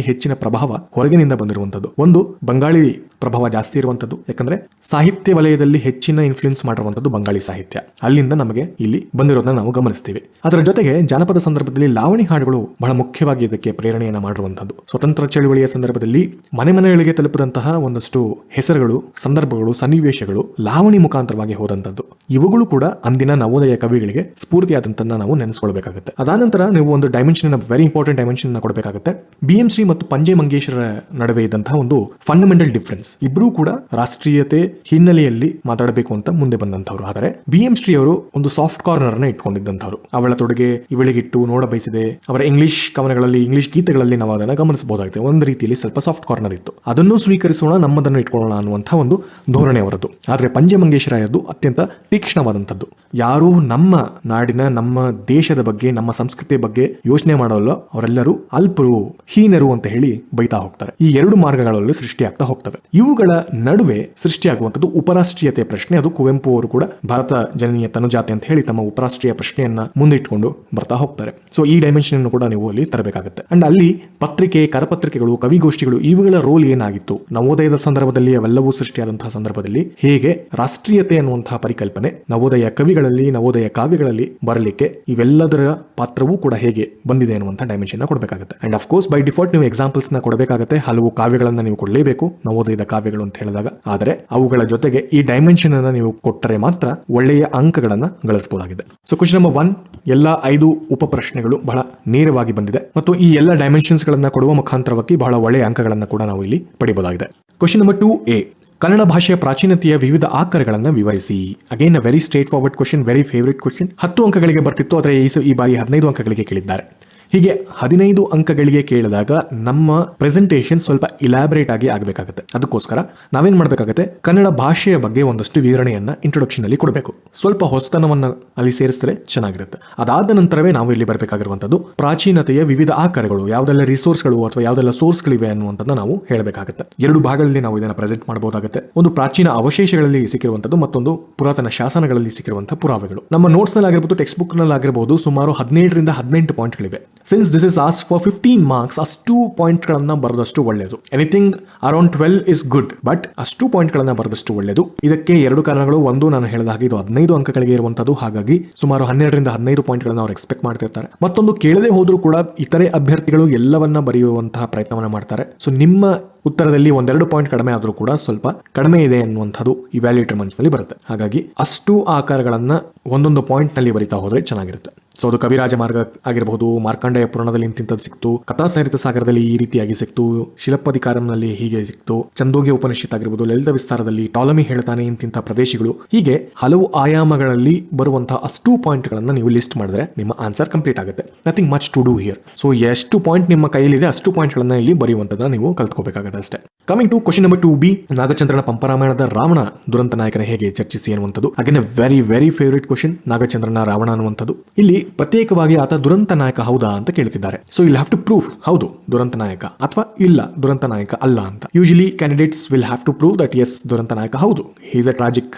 Speaker 1: ಹೆಚ್ಚಿನ ಪ್ರಭಾವ ಹೊರಗಿನಿಂದ ಬಂದಿರುವಂತದ್ದು. ಒಂದು ಬಂಗಾಳಿ ಪ್ರಭಾವ ಜಾಸ್ತಿ ಇರುವಂತದ್ದು, ಯಾಕಂದ್ರೆ ಸಾಹಿತ್ಯ ವಲಯದಲ್ಲಿ ಹೆಚ್ಚಿನ ಇನ್ಫ್ಲುಯೆನ್ಸ್ ಮಾಡಿರುವಂತದ್ದು ಬಂಗಾಳಿ ಸಾಹಿತ್ಯ. ಅಲ್ಲಿಂದ ನಮಗೆ ಇಲ್ಲಿ ಬಂದಿರೋದನ್ನ ನಾವು ಗಮನಿಸ್ತೀವಿ. ಅದರ ಜೊತೆಗೆ ಜಾನಪದ ಸಂದರ್ಭದಲ್ಲಿ ಲಾವಣಿ ಹಾಡುಗಳು ಬಹಳ ಮುಖ್ಯವಾಗಿ ಇದಕ್ಕೆ ಪ್ರೇರಣೆಯನ್ನ ಮಾಡಿರುವಂತದ್ದು. ಸ್ವತಂತ್ರ ಚಳುವಳಿಯ ಸಂದರ್ಭದಲ್ಲಿ ಮನೆಗಳಿಗೆ ತಲುಪಿದಂತಹ ಒಂದಷ್ಟು ಹೆಸರುಗಳು, ಸಂದರ್ಭಗಳು, ಸನ್ನಿವೇಶಗಳು ಲಾವಣಿ ಮುಖಾಂತರವಾಗಿ ಹೋದಂತದ್ದು. ಇವುಗಳು ಕೂಡ ಅಂದಿನ ನವೋದಯ ಕವಿಗಳಿಗೆ ಸ್ಫೂರ್ತಿಯಾದಂತನ್ನ ನಾವು ನೆನೆಸ್ಕೊಳ್ಬೇಕಾಗುತ್ತೆ. ಅದಾನಂತರ ನೀವು ಒಂದು ಡೈಮೆನ್ಷನ್, ವೆರಿ ಇಂಪಾರ್ಟೆಂಟ್ ಡೈಮೆನ್ಷನ್ ಕೊಡಬೇಕಾಗುತ್ತೆ. BM ಶ್ರೀ ಮತ್ತು ಪಂಜೆ ಮಂಗೇಶ್ವರ ನಡುವೆ ಇದ್ದಂತಹ ಒಂದು ಫಂಡಮೆಂಟಲ್ ಡಿಫರೆನ್ಸ್. ಇಬ್ರು ಕೂಡ ರಾಷ್ಟ್ರೀಯತೆ ಹಿನ್ನೆಲೆಯಲ್ಲಿ ಮಾತಾಡಬೇಕು ಅಂತ ಮುಂದೆ ಬಂದಂತವ್ರು. ಆದರೆ BM ಶ್ರೀ ಅವರು ಒಂದು ಸಾಫ್ಟ್ ಕಾರ್ನರ್ ಅನ್ನ ಇಟ್ಕೊಂಡಿದ್ದಂಥವ್ರು. ಅವಳ ತೊಡೆಗೆ ಇವಳಿಗಿಟ್ಟು ನೋಡ ಬಯಸಿದೆ, ಅವರ ಇಂಗ್ಲಿಷ್ ಕವನಗಳಲ್ಲಿ, ಇಂಗ್ಲಿಷ್ ಗೀತೆಗಳಲ್ಲಿ ನಾವು ಅದನ್ನ ಗಮನಿಸಬಹುದಾಗಿದೆ. ಒಂದು ರೀತಿಯಲ್ಲಿ ಸ್ವಲ್ಪ ಸಾಫ್ಟ್ ಕಾರ್ನರ್ ಇತ್ತು. ಅದನ್ನು ಸ್ವೀಕರಿಸೋಣ, ನಮ್ಮದನ್ನು ಇಟ್ಕೊಳ್ಳೋಣ ಅನ್ನುವಂತಹ ಒಂದು ಧೋರಣೆ ಅವರದ್ದು. ಆದ್ರೆ ಪಂಜೆ ಮಂಗೇಶರಾಯದ್ದು ಅತ್ಯಂತ ತೀಕ್ಷ್ಣವಾದಂಥದ್ದು. ಯಾರು ನಮ್ಮ ನಾಡಿನ, ನಮ್ಮ ದೇಶದ ಬಗ್ಗೆ, ನಮ್ಮ ಸಂಸ್ಕೃತಿಯ ಬಗ್ಗೆ ಯೋಚನೆ ಮಾಡೋಲ್ಲ, ಅವರೆಲ್ಲರೂ ಅಲ್ಪರು, ಹೀನರು ಅಂತ ಹೇಳಿ ಬೈತಾ ಹೋಗ್ತಾರೆ. ಈ ಎರಡು ಮಾರ್ಗಗಳಲ್ಲಿ ಸೃಷ್ಟಿಯಾಗ್ತಾ ಹೋಗ್ತವೆ. ಇವುಗಳ ನಡುವೆ ಸೃಷ್ಟಿಯಾಗುವಂಥದ್ದು ಉಪರಾಷ್ಟ್ರೀಯತೆ ಪ್ರಶ್ನೆ. ಅದು ಕುವೆಂಪು ಅವರು ಕೂಡ ಭಾರತ ಜನನೀಯ ತನುಜಾತೆ ಅಂತ ಹೇಳಿ ತಮ್ಮ ಉಪರಾಷ್ಟ್ರೀಯ ಪ್ರಶ್ನೆಯನ್ನ ಮುಂದಿಟ್ಕೊಂಡು ಬರ್ತಾ ಹೋಗ್ತಾರೆ. ಸೊ ಈ ಡೈಮೆನ್ಷನ್ ಅನ್ನು ಕೂಡ ನೀವು ಅಲ್ಲಿ ತರಬೇಕಾಗುತ್ತೆ. ಅಂಡ್ ಅಲ್ಲಿ ಪತ್ರಿಕೆ, ಕರಪತ್ರಿಕೆಗಳು, ಕವಿಗೋಷ್ಠಿಗಳು ಇವುಗಳ ರೋಲ್ ಏನಾಗಿತ್ತು, ನವೋದಯದ ಸಂದರ್ಭದಲ್ಲಿ ಅವೆಲ್ಲವೂ ಸೃಷ್ಟಿಯಾದಂತಹ ಸಂದರ್ಭದಲ್ಲಿ ಹೇಗೆ ರಾಷ್ಟ್ರೀಯತೆ ಅನ್ನುವಂತಹ ಪರಿಕಲ್ಪನೆ ನವೋದಯ ಕವಿಗಳಲ್ಲಿ, ನವೋದಯ ಕಾವ್ಯಗಳಲ್ಲಿ ಬರಲಿಕ್ಕೆ ಇವೆಲ್ಲದರ ಪಾತ್ರವೂ ಕೂಡ ಹೇಗೆ ಬಂದಿದೆ ಅನ್ನುವಂತಹ ಡೈಮೆನ್ಷನ್ ಕೊಡಬೇಕಾಗುತ್ತೆ. And of course by default ನೀವು ಎಕ್ಸಾಂಪಲ್ಸ್ ನ ಕೊಡಬೇಕಾಗುತ್ತೆ. ಹಲವು ಕಾವ್ಯಗಳನ್ನ ನೀವು ಕೊಡಲೇಬೇಕು ನವೋದಯದ ಕಾವ್ಯಗಳು ಅಂತ ಹೇಳಿದಾಗ. ಆದರೆ ಅವುಗಳ ಜೊತೆಗೆ ಈ ಡೈಮೆನ್ಷನ್ ಅನ್ನ ನೀವು ಕೊಟ್ಟರೆ ಮಾತ್ರ ಒಳ್ಳೆಯ ಅಂಕಗಳನ್ನ ಗಳಿಸಬಹುದಾಗಿದೆ. ಸೊ ಕ್ವಶನ್ ನಂಬರ್ 1 ಎಲ್ಲ 5 ಉಪ ಪ್ರಶ್ನೆಗಳು ಬಹಳ ನೇರವಾಗಿ ಬಂದಿದೆ ಮತ್ತು ಈ ಎಲ್ಲ ಡೈಮೆನ್ಷನ್ಸ್ ಗಳನ್ನ ಕೊಡುವ ಮುಖಾಂತರವಾಗಿ ಬಹಳ ಒಳ್ಳೆಯ ಅಂಕಗಳನ್ನ ಕೂಡ ನಾವು ಇಲ್ಲಿ ಪಡೆಯಬಹುದಾಗಿದೆ. ಕ್ವಶನ್ ನಂಬರ್ 2A, ಕನ್ನಡ ಭಾಷೆಯ ಪ್ರಾಚೀನತೆಯ ವಿವಿಧ ಆಕಾರಗಳನ್ನು ವಿವರಿಸಿ. Again a very straight forward question, very favourite question. 10 ಅಂಕಗಳಿಗೆ ಬರ್ತಿತ್ತು, ಆದರೆ ಈ ಬಾರಿ 15 ಅಂಕಗಳಿಗೆ ಕೇಳಿದ್ದಾರೆ. ಹೀಗೆ 15 ಅಂಕಗಳಿಗೆ ಕೇಳಿದಾಗ ನಮ್ಮ ಪ್ರೆಸೆಂಟೇಷನ್ ಸ್ವಲ್ಪ ಇಲಾಬರೇಟ್ ಆಗಿ ಆಗಬೇಕಾಗುತ್ತೆ. ಅದಕ್ಕೋಸ್ಕರ ನಾವೇನ್ ಮಾಡಬೇಕಾಗುತ್ತೆ, ಕನ್ನಡ ಭಾಷೆಯ ಬಗ್ಗೆ ಒಂದಷ್ಟು ವಿವರಣೆಯನ್ನ ಇಂಟ್ರೊಡಕ್ಷನ್ ಅಲ್ಲಿ ಕೊಡಬೇಕು. ಸ್ವಲ್ಪ ಹೊಸತನವನ್ನ ಅಲ್ಲಿ ಸೇರಿಸಿದ್ರೆ ಚೆನ್ನಾಗಿರುತ್ತೆ. ಅದಾದ ನಂತರವೇ ನಾವು ಇಲ್ಲಿ ಬರಬೇಕಾಗಿರುವಂತದ್ದು ಪ್ರಾಚೀನತೆಯ ವಿವಿಧ ಆಕಾರಗಳು, ಯಾವುದೆಲ್ಲ ರಿಸೋರ್ಸ್ಗಳು ಅಥವಾ ಯಾವುದೆಲ್ಲ ಸೋರ್ಸ್ಗಳಿವೆ ಅನ್ನುವಂಥದ್ದನ್ನ ನಾವು ಹೇಳಬೇಕಾಗುತ್ತೆ. 2 ಭಾಗಗಳಲ್ಲಿ ನಾವು ಇದನ್ನ ಪ್ರೆಸೆಂಟ್ ಮಾಡಬಹುದಾಗುತ್ತೆ. ಒಂದು ಪ್ರಾಚೀನ ಅವಶೇಷಗಳಲ್ಲಿ ಸಿಕ್ಕಿರುವಂತದ್ದು, ಮತ್ತೊಂದು ಪುರಾತನ ಶಾಸನಗಳಲ್ಲಿ ಸಿಕ್ಕಿರುವಂತಹ ಪುರಾವೆಗಳು. ನಮ್ಮ ನೋಟ್ಸ್ ನಲ್ಲಿ ಆಗಿರಬಹುದು, ಟೆಕ್ಸ್ಟ್ ಬುಕ್ ನಲ್ಲಿ ಆಗಿರಬಹುದು, ಸುಮಾರು 17 ರಿಂದ 18 ಪಾಯಿಂಟ್ಗಳಿವೆ. Since this is ask for 15 marks, ಅಷ್ಟು ಪಾಯಿಂಟ್ ಗಳನ್ನ ಬರೆದಷ್ಟು ಒಳ್ಳೆಯದು. Anything around 12 is good, but ಅಷ್ಟು ಪಾಯಿಂಟ್ ಗಳನ್ನ ಬರೆದಷ್ಟು ಒಳ್ಳೆಯದು. ಇದಕ್ಕೆ 2 ಕಾರಣಗಳು. ಒಂದು, ನಾನು ಹೇಳಿದ ಹಾಗೆ ಇದು 15 ಅಂಕಗಳಿಗೆ ಇರುವಂತದ್ದು, ಹಾಗಾಗಿ ಸುಮಾರು 12 ರಿಂದ 15 ಪಾಯಿಂಟ್ ಗಳನ್ನ ಅವರು ಎಕ್ಸ್ಪೆಕ್ಟ್ ಮಾಡ್ತಿರ್ತಾರೆ. ಮತ್ತೊಂದು, ಕೇಳದೆ ಹೋದ್ರೂ ಕೂಡ ಇತರೆ ಅಭ್ಯರ್ಥಿಗಳು ಎಲ್ಲವನ್ನ ಬರೆಯುವಂತಹ ಪ್ರಯತ್ನವನ್ನ ಮಾಡ್ತಾರೆ. ಸೊ ನಿಮ್ಮ ಉತ್ತರದಲ್ಲಿ 1-2 ಪಾಯಿಂಟ್ ಕಡಿಮೆ ಆದ್ರೂ ಕೂಡ ಸ್ವಲ್ಪ ಕಡಿಮೆ ಇದೆ ಅನ್ನುವಂಥದ್ದು ಇವ್ಯಾಲ್ಯೂಟರ್ ಮನಸ್ಸಿನಲ್ಲಿ ಬರುತ್ತೆ. ಹಾಗಾಗಿ ಅಷ್ಟು ಆಕಾರಗಳನ್ನ ಒಂದೊಂದು ಪಾಯಿಂಟ್ ನಲ್ಲಿ ಬರಿತಾ ಹೋದ್ರೆ ಚೆನ್ನಾಗಿರುತ್ತೆ. ಸೊ ಅದು ಕವಿರಾಜ ಮಾರ್ಗ ಆಗಿರಬಹುದು, ಮಾರ್ಕಂಡೇಯ ಪುರಾಣದಲ್ಲಿ ಇಂತಿಂತದ್ದು ಸಿಕ್ತು, ಕಥಾ ಸಾಹಿತ್ಯ ಸಾಗರದಲ್ಲಿ ಈ ರೀತಿಯಾಗಿ ಸಿಕ್ತು, ಶಿಲಪ್ಪಧಿಕಾರಂನಲ್ಲಿ ಹೀಗೆ ಸಿಕ್ತು, ಚಂದೋಗ್ಯ ಉಪನಿಷತ್ ಆಗಿರಬಹುದು, ಲಲಿತ ವಿಸ್ತಾರದಲ್ಲಿ ಟಾಲಮಿ ಹೇಳ್ತಾನೆ ಇಂತಿಂತ ಪ್ರದೇಶಗಳು, ಹೀಗೆ ಹಲವು ಆಯಾಮಗಳಲ್ಲಿ ಬರುವಂತಹ ಅಷ್ಟು ಪಾಯಿಂಟ್ ಗಳನ್ನ ನೀವು ಲಿಸ್ಟ್ ಮಾಡಿದ್ರೆ ನಿಮ್ಮ ಆನ್ಸರ್ ಕಂಪ್ಲೀಟ್ ಆಗುತ್ತೆ. Nothing much to do here. So ಎಷ್ಟು ಪಾಯಿಂಟ್ ನಿಮ್ಮ ಕೈಲಿದೆ ಅಷ್ಟು ಪಾಯಿಂಟ್ ಗಳನ್ನ ಇಲ್ಲಿ ಬರೆಯುವಂತದನ್ನ ನೀವು ಕಲ್ತ್ಕೋಬೇಕಾಗುತ್ತೆ ಅಷ್ಟೇ. Coming to question number 2B, ನಾಗಚಂದ್ರನ ಪಂಪರಾಮಾಯಣದ ರಾವಣ ದುರಂತ ನಾಯಕನ ಹೇಗೆ ಚರ್ಚಿಸಿ ಅನ್ನುವಂಥದ್ದು. Again very very favourite question, ನಾಗಚಂದ್ರನ ರಾವಣ ಅನ್ನುವಂಥದ್ದು. ಇಲ್ಲಿ ಪ್ರತ್ಯೇಕವಾಗಿ ಆತ ದುರಂತ ನಾಯಕ ಹೌದಾ ಅಂತ ಕೇಳ್ತಿದ್ದಾರೆ. ಸೊ ಇಲ್ಲಿ ಹ್ಯಾವ್ ಟು ಪ್ರೂವ್ ಹೌದು ದುರಂತ ನಾಯಕ ಅಥವಾ ಇಲ್ಲ ದುರಂತ ನಾಯಕ ಅಲ್ಲ ಅಂತ. Usually candidates will have to prove that yes ದುರಂತ ನಾಯಕ ಹೌದು, he is a tragic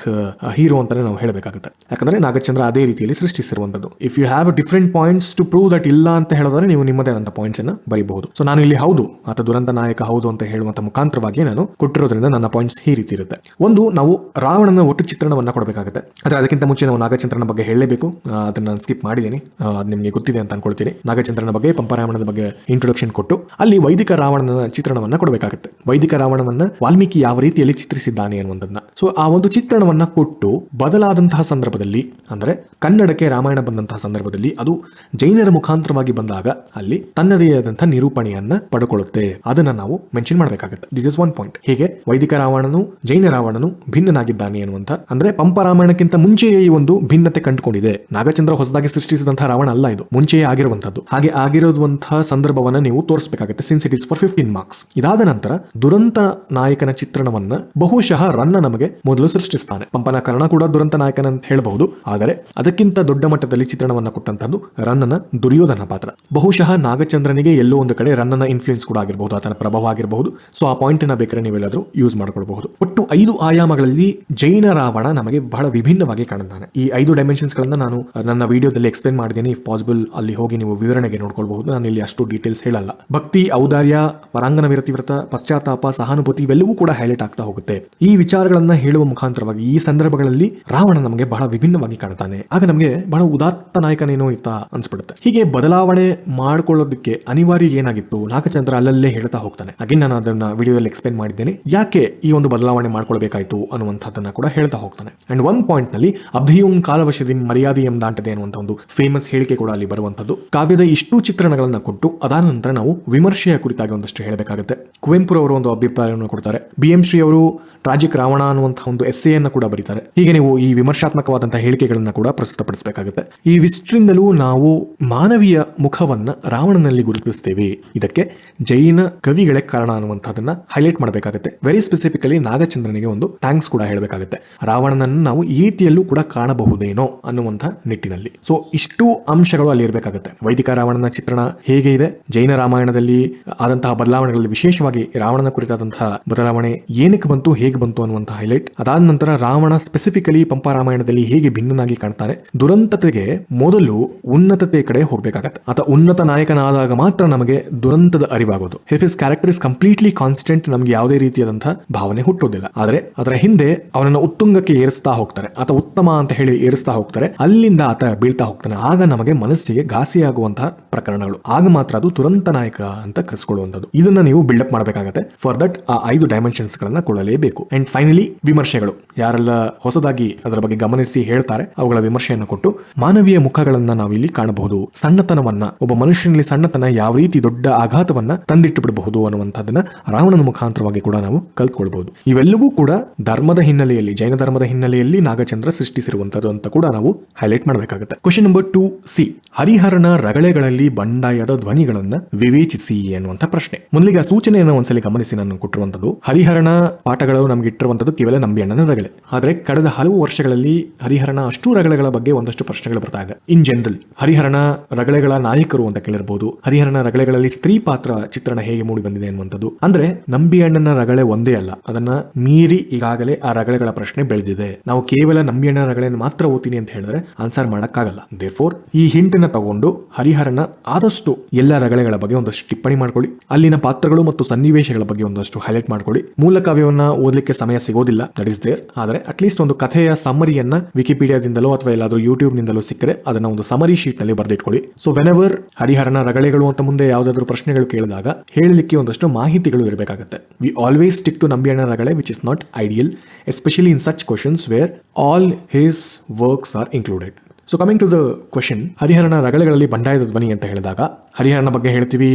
Speaker 1: hero ಅಂತಾನೆ ನಾವು ಹೇಳಬೇಕಾಗುತ್ತೆ. ಯಾಕಂದ್ರೆ ನಾಗಚಂದ್ರ ಅದೇ ರೀತಿಯಲ್ಲಿ ಸೃಷ್ಟಿಸಿರುವಂತದ್ದು. If you have different points to prove that ಇಲ್ಲ ಅಂತ ಹೇಳಿದ್ರೆ ನೀವು ನಿಮ್ಮದೇ ಆದಂತ ಪಾಯಿಂಟ್ಸ್ ಅನ್ನ ಬರೀಬಹುದು. ಸೊ ನಾನು ಇಲ್ಲಿ ಹೌದು ಆತ ದುರಂತ ನಾಯಕ ಹೌದು ಅಂತ ಹೇಳುವಂತ ಮುಖಾಂತರವಾಗಿ ನಾನು ಕೊಟ್ಟಿರೋದ್ರಿಂದ ನನ್ನ ಪಾಯಿಂಟ್ಸ್ ಈ ರೀತಿ ಇರುತ್ತೆ. ಒಂದು, ನಾವು ರಾವಣನ ಒಟ್ಟು ಚಿತ್ರಣವನ್ನ ಕೊಡಬೇಕಾಗುತ್ತೆ. ಆದ್ರೆ ಅದಕ್ಕಿಂತ ಮುಂಚೆ ನಾವು ನಾಗಚಂದ್ರನ ಬಗ್ಗೆ ಹೇಳಲೇಬೇಕು. ಅದನ್ನ ನಾನು ಸ್ಕಿಪ್ ಮಾಡಿದ್ದೀನಿ, ಅದು ನಿಮಗೆ ಗೊತ್ತಿದೆ ಅಂತ ಅನ್ಕೊಳ್ತೀನಿ. ನಾಗಚಂದ್ರನ ಬಗ್ಗೆ ಪಂಪರಾಮಾಯಣದ ಬಗ್ಗೆ ಇಂಟ್ರೊಡಕ್ಷನ್ ಕೊಟ್ಟು ಅಲ್ಲಿ ವೈದಿಕ ರಾವಣನ ಚಿತ್ರಣವನ್ನ ಕೊಡಬೇಕಾಗುತ್ತೆ. ವೈದಿಕ ರಾವಣವನ್ನ ವಾಲ್ಮೀಕಿ ಯಾವ ರೀತಿಯಲ್ಲಿ ಚಿತ್ರಿಸಿದ್ದಾನೆ ಅನ್ನುವಂಥದ್ದನ್ನ. ಸೊ ಆ ಒಂದು ಚಿತ್ರಣವನ್ನ ಕೊಟ್ಟು ಬದಲಾದಂತಹ ಸಂದರ್ಭದಲ್ಲಿ, ಅಂದ್ರೆ ಕನ್ನಡಕ್ಕೆ ರಾಮಾಯಣ ಬಂದಂತಹ ಸಂದರ್ಭದಲ್ಲಿ ಅದು ಜೈನರ ಮುಖಾಂತರವಾಗಿ ಬಂದಾಗ ಅಲ್ಲಿ ತನ್ನದೇ ಆದಂತಹ ನಿರೂಪಣೆಯನ್ನ ಪಡ್ಕೊಳ್ಳುತ್ತೆ. ಅದನ್ನ ನಾವು ಮೆನ್ಷನ್ ಮಾಡಬೇಕಾಗುತ್ತೆ. This is one point. ಹೀಗೆ ವೈದಿಕ ರಾವಣನು ಜೈನ ರಾವಣನು ಭಿನ್ನನಾಗಿದ್ದಾನೆ ಅನ್ನುವಂಥ, ಅಂದ್ರೆ ಪಂಪರಾಮಾಯಣಕ್ಕಿಂತ ಮುಂಚೆಯೇ ಈ ಒಂದು ಭಿನ್ನತೆ ಕಂಡುಕೊಂಡಿದೆ. ನಾಗಚಂದ್ರ ಹೊಸದಾಗಿ ಸೃಷ್ಟಿಸಿದಂತಹ ರಾವಣ ಅಲ್ಲ, ಇದು ಮುಂಚೆಯೇ ಆಗಿರುವಂತದ್ದು. ಹಾಗೆ ಆಗಿರುವಂತಹ ಸಂದರ್ಭವನ್ನ ನೀವು ತೋರಿಸಬೇಕಾಗುತ್ತೆ, since it is for 15 marks. ಇದಾದ ನಂತರ ದುರಂತ ನಾಯಕನ ಚಿತ್ರಣವನ್ನ ಬಹುಶಃ ರನ್ನ ನಮಗೆ ಮೊದಲು ಸೃಷ್ಟಿಸ್ತಾನೆ. ಪಂಪನ ಕರ್ಣ ಕೂಡ ದುರಂತ ನಾಯಕನ ಅಂತ ಹೇಳಬಹುದು, ಆದರೆ ಅದಕ್ಕಿಂತ ದೊಡ್ಡ ಮಟ್ಟದಲ್ಲಿ ಚಿತ್ರಣವನ್ನ ಕೊಟ್ಟಂತದ್ದು ರನ್ನನ ದುರ್ಯೋಧನ ಪಾತ್ರ. ಬಹುಶಃ ನಾಗಚಂದ್ರನಿಗೆ ಎಲ್ಲೋ ಒಂದು ಕಡೆ ರನ್ನನ ಇನ್ಫ್ಲೂಯೆನ್ಸ್ ಕೂಡ ಆಗಿರಬಹುದು, ಆತನ ಪ್ರಭಾವ ಆಗಿರಬಹುದು. ಸೊ ಆ ಪಾಯಿಂಟ್ ನ ಬೇಕಾದ್ರೆ ನೀವೆಲ್ಲಾದ್ರೂ ಯೂಸ್ ಮಾಡ್ಕೊಳ್ಬಹುದು. ಒಟ್ಟು 5 ಆಯಾಮಗಳಲ್ಲಿ ಜೈನ ರಾವಣ ನಮಗೆ ಬಹಳ ವಿಭಿನ್ನವಾಗಿ ಕಾಣುತ್ತಾನೆ. ಈ 5 ಡೈಮೆನ್ಷನ್ಸ್ ಗಳನ್ನ ನಾನು ನನ್ನ ವಿಡಿಯೋದಲ್ಲಿ ಎಕ್ಸ್ಪ್ಲೇನ್ ಮಾಡಿದ್ದೀನಿ. ಇಫ್ ಪಾಸಿಬಲ್ ಅಲ್ಲಿ ಹೋಗಿ ನೀವು ವಿವರಣೆಗೆ ನೋಡ್ಕೊಳ್ಬಹುದು. ನಾನು ಇಲ್ಲಿ ಅಷ್ಟು ಡೀಟೇಲ್ಸ್ ಹೇಳಲ್ಲ. ಭಕ್ತಿ, ಔದಾರ್ಯ, ಪರಾಂಗನ ವಿರತಿವ್ರತ, ಪಶ್ಚಾತ್ತಾಪ, ಸಹಾನುಭೂತಿ ಇವೆಲ್ಲವೂ ಕೂಡ ಹೈಲೈಟ್ ಆಗ್ತಾ ಹೋಗುತ್ತೆ. ಈ ವಿಚಾರಗಳನ್ನ ಹೇಳುವ ಮುಖಾಂತರವಾಗಿ ಈ ಸಂದರ್ಭಗಳಲ್ಲಿ ರಾವಣ ನಮಗೆ ಬಹಳ ವಿಭಿನ್ನವಾಗಿ ಕಾಣ್ತಾನೆ. ಆಗ ನಮಗೆ ಬಹಳ ಉದಾತ್ತ ನಾಯಕನೇನೋ ಇತ್ತ ಅನ್ಸ್ಬಿಡುತ್ತೆ. ಹೀಗೆ ಬದಲಾವಣೆ ಮಾಡ್ಕೊಳ್ಳೋದಕ್ಕೆ ಅನಿವಾರ್ಯ ಏನಾಗಿತ್ತು, ನಾಗಚಂದ್ರ ಅಲ್ಲಲ್ಲೇ ಹೇಳ್ತಾ ಹೋಗ್ತಾನೆ. ಹಾಗೆ ನಾನು ಅದನ್ನ ವಿಡಿಯೋದಲ್ಲಿ ಎಕ್ಸ್ಪ್ಲೇನ್ ಮಾಡಿದ್ದೇನೆ, ಯಾಕೆ ಈ ಒಂದು ಬದಲಾವಣೆ ಮಾಡ್ಕೊಳ್ಬೇಕಾಯ್ತು ಅನ್ನುವಂಥದ್ದನ್ನ ಕೂಡ ಹೇಳ್ತಾ ಹೋಗ್ತಾನೆ. ಅಂಡ್ ಒನ್ ಪಾಯಿಂಟ್ ನಲ್ಲಿ ಅಬ್ಧಿಯುಂ ಕಾಲವಶದಿ ಮರ್ಯಾದೆಯಂ ದಾಂಟದೆ ಅನ್ನುವಂಥ ಒಂದು ಫೇಮಸ್ ಹೇಳಿಕೆ ಕೂಡ ಅಲ್ಲಿ ಬರುವಂತದ್ದು. ಕಾವ್ಯದ ಇಷ್ಟು ಚಿತ್ರಣಗಳನ್ನ ಕೊಟ್ಟು ಅದಾದ ನಂತರ ನಾವು ವಿಮರ್ಶೆಯ ಕುರಿತಾಗಿ ಒಂದಷ್ಟು ಹೇಳಬೇಕಾಗುತ್ತೆ. ಕುವೆಂಪುರವರು ಒಂದು ಅಭಿಪ್ರಾಯವನ್ನು ಕೊಡ್ತಾರೆ. BM ಶ್ರೀ ಅವರು ಟ್ರಾಜಿಕ್ ರಾವಣ ಅನ್ನುವಂತಹ ಒಂದು ಎಸ್ಸೆಯನ್ನು ಕೂಡ ಬರೀತಾರೆ. ಹೀಗೆ ನೀವು ಈ ವಿಮರ್ಶಾತ್ಮಕವಾದಂತಹ ಹೇಳಿಕೆಗಳನ್ನ ಕೂಡ ಪ್ರಸ್ತುತಪಡಿಸಬೇಕಾಗುತ್ತೆ. ಈ ವಿಷ್ಟ್ರಿಂದಲೂ ನಾವು ಮಾನವೀಯ ಮುಖವನ್ನ ರಾವಣನಲ್ಲಿ ಗುರುತಿಸ್ತೇವೆ. ಇದಕ್ಕೆ ಜೈನ ಕವಿಗಳೇ ಕಾರಣ ಅನ್ನುವಂಥದ್ದನ್ನ ಹೈಲೈಟ್ ಮಾಡಬೇಕಾಗುತ್ತೆ. ವೆರಿ ಸ್ಪೆಸಿಫಿಕಲಿ ನಾಗಚಂದ್ರನಿಗೆ ಒಂದು ಥ್ಯಾಂಕ್ಸ್ ಕೂಡ ಹೇಳಬೇಕಾಗುತ್ತೆ. ರಾವಣನನ್ನು ನಾವು ಈ ರೀತಿಯಲ್ಲೂ ಕೂಡ ಕಾಣಬಹುದೇನೋ ಅನ್ನುವಂಥ ನಿಟ್ಟಿನಲ್ಲಿ. ಸೊ ಇಷ್ಟು ಅಂಶಗಳು ಅಲ್ಲಿ ಇರಬೇಕಾಗುತ್ತೆ. ವೈದಿಕ ರಾವಣನ ಚಿತ್ರಣ ಹೇಗೆ ಇದೆ, ಜೈನ ರಾಮಾಯಣದಲ್ಲಿ ಆದಂತಹ ಬದಲಾವಣೆಗಳಲ್ಲಿ ವಿಶೇಷವಾಗಿ ರಾವಣನ ಕುರಿತಾದಂತಹ ಬದಲಾವಣೆ ಏನಕ್ಕೆ ಬಂತು, ಹೇಗೆ ಬಂತು ಅನ್ನುವಂತಹ ಹೈಲೈಟ್. ಅದಾದ ನಂತರ ರಾವಣ ಸ್ಪೆಸಿಫಿಕಲಿ ಪಂಪರಾಮಾಯಣದಲ್ಲಿ ಹೇಗೆ ಭಿನ್ನನಾಗಿ ಕಾಣ್ತಾನೆ. ದುರಂತತೆಗೆ ಮೊದಲು ಉನ್ನತತೆ ಕಡೆ ಹೋಗ್ಬೇಕಾಗತ್ತೆ. ಆತ ಉನ್ನತ ನಾಯಕನಾದಾಗ ಮಾತ್ರ ನಮಗೆ ದುರಂತದ ಅರಿವಾಗೋದು. If his character is completely constant, ಬಿಟ್ಟು ನಮ್ಗೆ ಯಾವುದೇ ರೀತಿಯಾದಂತಹ ಭಾವನೆ ಹುಟ್ಟೋದಿಲ್ಲ. ಆದ್ರೆ ಅದರ ಹಿಂದೆ ಅವನನ್ನು ಉತ್ತುಂಗಕ್ಕೆ ಏರಿಸ್ತಾ ಹೋಗ್ತಾರೆ, ಆತ ಉತ್ತಮ ಅಂತ ಹೇಳಿ ಏರಿಸ್ತಾ ಹೋಗ್ತಾರೆ, ಅಲ್ಲಿಂದ ಆತ ಬೀಳ್ತಾ ಹೋಗ್ತಾನೆ. ಆಗ ನಮಗೆ ಮನಸ್ಸಿಗೆ ಘಾಸಿಯಾಗುವಂತಹ ಪ್ರಕರಣಗಳು, ಆಗ ಮಾತ್ರ ಅದು ದುರಂತ ನಾಯಕ ಅಂತ ಕರೆಸಿಕೊಳ್ಳುವಂಥದ್ದು. ಇದನ್ನ ನೀವು ಬಿಲ್ಡಪ್ ಮಾಡಬೇಕಾಗತ್ತೆ. ಫಾರ್ ದಟ್ ಆ 5 ಡೈಮೆನ್ಷನ್ಸ್ ಗಳನ್ನ ಕೊಡಲೇಬೇಕು. ಅಂಡ್ ಫೈನಲಿ ವಿಮರ್ಶೆಗಳು, ಯಾರೆಲ್ಲ ಹೊಸದಾಗಿ ಅದರ ಬಗ್ಗೆ ಗಮನಿಸಿ ಹೇಳ್ತಾರೆ ಅವುಗಳ ವಿಮರ್ಶೆಯನ್ನು ಕೊಟ್ಟು ಮಾನವೀಯ ಮುಖಗಳನ್ನ ನಾವಿಲ್ಲಿ ಕಾಣಬಹುದು. ಸಣ್ಣತನವನ್ನ, ಒಬ್ಬ ಮನುಷ್ಯನಲ್ಲಿ ಸಣ್ಣತನ ಯಾವ ರೀತಿ ದೊಡ್ಡ ಆಘಾತವನ್ನ ತಂದಿಟ್ಟು ಬಿಡಬಹುದು ಅನ್ನುವಂಥದ್ದನ್ನ ರಾವಣನ ಮುಖಾಂತರವಾಗಿ ಕೂಡ ನಾವು ಕಲ್ತ್ಕೊಳ್ಬಹುದು. ಇವೆಲ್ಲವೂ ಕೂಡ ಧರ್ಮದ ಹಿನ್ನೆಲೆಯಲ್ಲಿ, ಜೈನ ಧರ್ಮದ ಹಿನ್ನೆಲೆಯಲ್ಲಿ ನಾಗಚಂದ್ರ ಸೃಷ್ಟಿಸಿರುವಂತದ್ದು ಅಂತ ಕೂಡ ನಾವು ಹೈಲೈಟ್ ಮಾಡಬೇಕಾಗುತ್ತೆ. ಕ್ವಶನ್ ನಂಬರ್ 2C, ಹರಿಹರನ ರಗಳೆಗಳಲ್ಲಿ ಬಂಡಾಯದ ಧ್ವನಿಗಳನ್ನ ವಿವೇಚಿಸಿ ಅನ್ನುವಂಥ ಪ್ರಶ್ನೆ. ಮೊದಲಿಗೆ ಆ ಸೂಚನೆಯನ್ನು ಒಂದ್ಸಲಿ ಗಮನಿಸಿ. ನಾನು ಕೊಟ್ಟಿರುವಂತದ್ದು ಹರಿಹರನ ಪಾಠಗಳು ನಮ್ಗೆ ಇಟ್ಟಿರುವಂತದ್ದು ಕೇವಲ ನಂಬಿಯಣ್ಣನ ರಗಳೆ. ಆದ್ರೆ ಕಳೆದ ಹಲವು ವರ್ಷಗಳಲ್ಲಿ ಹರಿಹರನ ಅಷ್ಟು ರಗಳೆಗಳ ಬಗ್ಗೆ ಒಂದಷ್ಟು ಪ್ರಶ್ನೆಗಳು ಬರ್ತಾ ಇದೆ. ಇನ್ ಜನರಲ್ ಹರಿಹರನ ರಗಳೆಗಳ ನಾಯಕರು ಅಂತ ಕೇಳಿರಬಹುದು, ಹರಿಹರನ ರಗಳೆಗಳಲ್ಲಿ ಸ್ತ್ರೀ ಪಾತ್ರ ಚಿತ್ರಣ ಹೇಗೆ ಮೂಡಿ ಬಂದಿದೆ ಅನ್ನುವಂಥದ್ದು. ಅಂದ್ರೆ ನಂಬಿಯಣ್ಣನ ರಗಳೆ ಒಂದೇ ಅಲ್ಲ, ಅದನ್ನ ಮೀರಿ ಈಗಾಗಲೇ ಆ ರಗಳೆಗಳ ಪ್ರಶ್ನೆ ಬೆಳೆದಿದೆ. ನಾವು ಕೇವಲ ನಂಬಿಯಣ್ಣನ ರಗಳೆಯನ್ನು ಮಾತ್ರ ಓದ್ತೀನಿ ಅಂತ ಹೇಳಿದ್ರೆ ಆನ್ಸರ್ ಮಾಡಕ್ಕಾಗಲ್ಲ. ದೇರ್ಫೋರ್ ಈ ಹಿಂಟನ್ನ ತಗೊಂಡು ಹರಿಹರನ ಆದಷ್ಟು ಎಲ್ಲ ರಗಳೆಗಳ ಬಗ್ಗೆ ಒಂದಷ್ಟು ಟಿಪ್ಪಣಿ ಮಾಡ್ಕೊಳ್ಳಿ, ಅಲ್ಲಿನ ಪಾತ್ರಗಳು ಮತ್ತು ಸನ್ನಿವೇಶಗಳ ಬಗ್ಗೆ ಒಂದಷ್ಟು ಹೈಲೈಟ್ ಮಾಡ್ಕೊಳ್ಳಿ. ಮೂಲ ಕಾವ್ಯವನ್ನ ಓದಲಿಕ್ಕೆ ಸಮಯ ಸಿಗೋದಿಲ್ಲ, ದಟ್ ಇಸ್ ದೇರ್. ಆದ್ರೆ ಅಟ್ಲೀಸ್ಟ್ ಒಂದು ಕಥೆಯ ಸಮರಿಯನ್ನ ವಿಕಿಪೀಡಿಯಾದಿಂದಲೋ ಅಥವಾ ಎಲ್ಲಾದ್ರೂ ಯೂಟ್ಯೂಬ್ ನಿಂದಲೋ ಸಿಕ್ಕರೆ ಅದನ್ನ ಒಂದು ಸಮರಿ ಶೀಟ್ ನಲ್ಲಿ ಬರೆದಿಟ್ಕೊಳ್ಳಿ. ಸೊ ವೆನೆವರ್ ಹರಿಹರನ ರಗಳೆಗಳು ಅಂತ ಮುಂದೆ ಯಾವ್ದಾದ್ರು ಪ್ರಶ್ನೆಗಳು ಕೇಳಿದಾಗ ಹೇಳಲಿಕ್ಕೆ ಒಂದಷ್ಟು ಮಾಹಿತಿಗಳು ಇರಬೇಕಾಗುತ್ತೆ. We always stick to Nambiyanna ರಗಳೆ, which is not ideal, especially in such questions where all his works are included. So coming to the question, ಹರಿಹರನ ರಗಳೆಗಳಲ್ಲಿ ಬಂಡಾಯದ ಧ್ವನಿ ಅಂತ ಹೇಳಿದಾಗ ಹರಿಹರನ ಬಗ್ಗೆ ಹೇಳ್ತೀವಿ,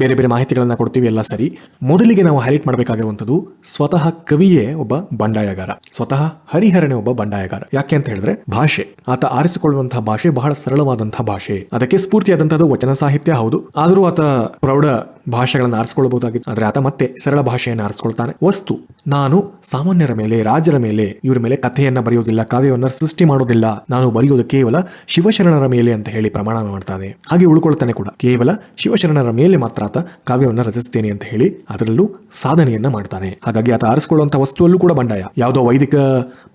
Speaker 1: ಬೇರೆ ಬೇರೆ ಮಾಹಿತಿಗಳನ್ನ ಕೊಡ್ತೀವಿ, ಎಲ್ಲ ಸರಿ. ಮೊದಲಿಗೆ ನಾವು ಹೈಲೈಟ್ ಮಾಡಬೇಕಾಗಿರುವಂಥದ್ದು ಸ್ವತಃ ಕವಿಯೇ ಒಬ್ಬ ಬಂಡಾಯಗಾರ, ಸ್ವತಃ ಹರಿಹರನೇ ಒಬ್ಬ ಬಂಡಾಯಗಾರ. ಯಾಕೆ ಅಂತ ಹೇಳಿದ್ರೆ ಭಾಷೆ, ಆತ ಆರಿಸಿಕೊಳ್ಳುವಂತಹ ಭಾಷೆ ಬಹಳ ಸರಳವಾದಂತಹ ಭಾಷೆ. ಅದಕ್ಕೆ ಸ್ಫೂರ್ತಿಯಾದಂತಹದ್ದು ವಚನ ಸಾಹಿತ್ಯ ಹೌದು, ಆದರೂ ಆತ ಪ್ರೌಢ ಭಾಷೆಗಳನ್ನು ಆರಿಸಿಕೊಳ್ಳಬಹುದಾಗಿತ್ತು. ಆದ್ರೆ ಆತ ಮತ್ತೆ ಸರಳ ಭಾಷೆಯನ್ನು ಆರಿಸಿಕೊಳ್ತಾನೆ. ವಸ್ತು, ನಾನು ಸಾಮಾನ್ಯರ ಮೇಲೆ, ರಾಜರ ಮೇಲೆ, ಇವರ ಮೇಲೆ ಕಥೆಯನ್ನ ಬರೆಯೋದಿಲ್ಲ, ಕಾವ್ಯವನ್ನ ಸೃಷ್ಟಿ ಮಾಡೋದಿಲ್ಲ, ನಾನು ಬರೆಯೋದು ಕೇವಲ ಶಿವಶರಣರ ಮೇಲೆ ಅಂತ ಹೇಳಿ ಪ್ರಮಾಣ ಮಾಡ್ತಾನೆ. ಹಾಗೆ ಉಳ್ಕೊಳ್ತಾನೆ ಕೂಡ, ಕೇವಲ ಶಿವಶರಣರ ಮೇಲೆ ಮಾತ್ರ ಆತ ಕಾವ್ಯವನ್ನ ರಚಿಸ್ತೇನೆ ಅಂತ ಹೇಳಿ ಅದರಲ್ಲೂ ಸಾಧನೆಯನ್ನ ಮಾಡ್ತಾನೆ. ಹಾಗಾಗಿ ಆತ ಆರಿಸಿಕೊಳ್ಳುವಂತಹ ವಸ್ತುವಲ್ಲೂ ಕೂಡ ಬಂಡಾಯ, ಯಾವುದೋ ವೈದಿಕ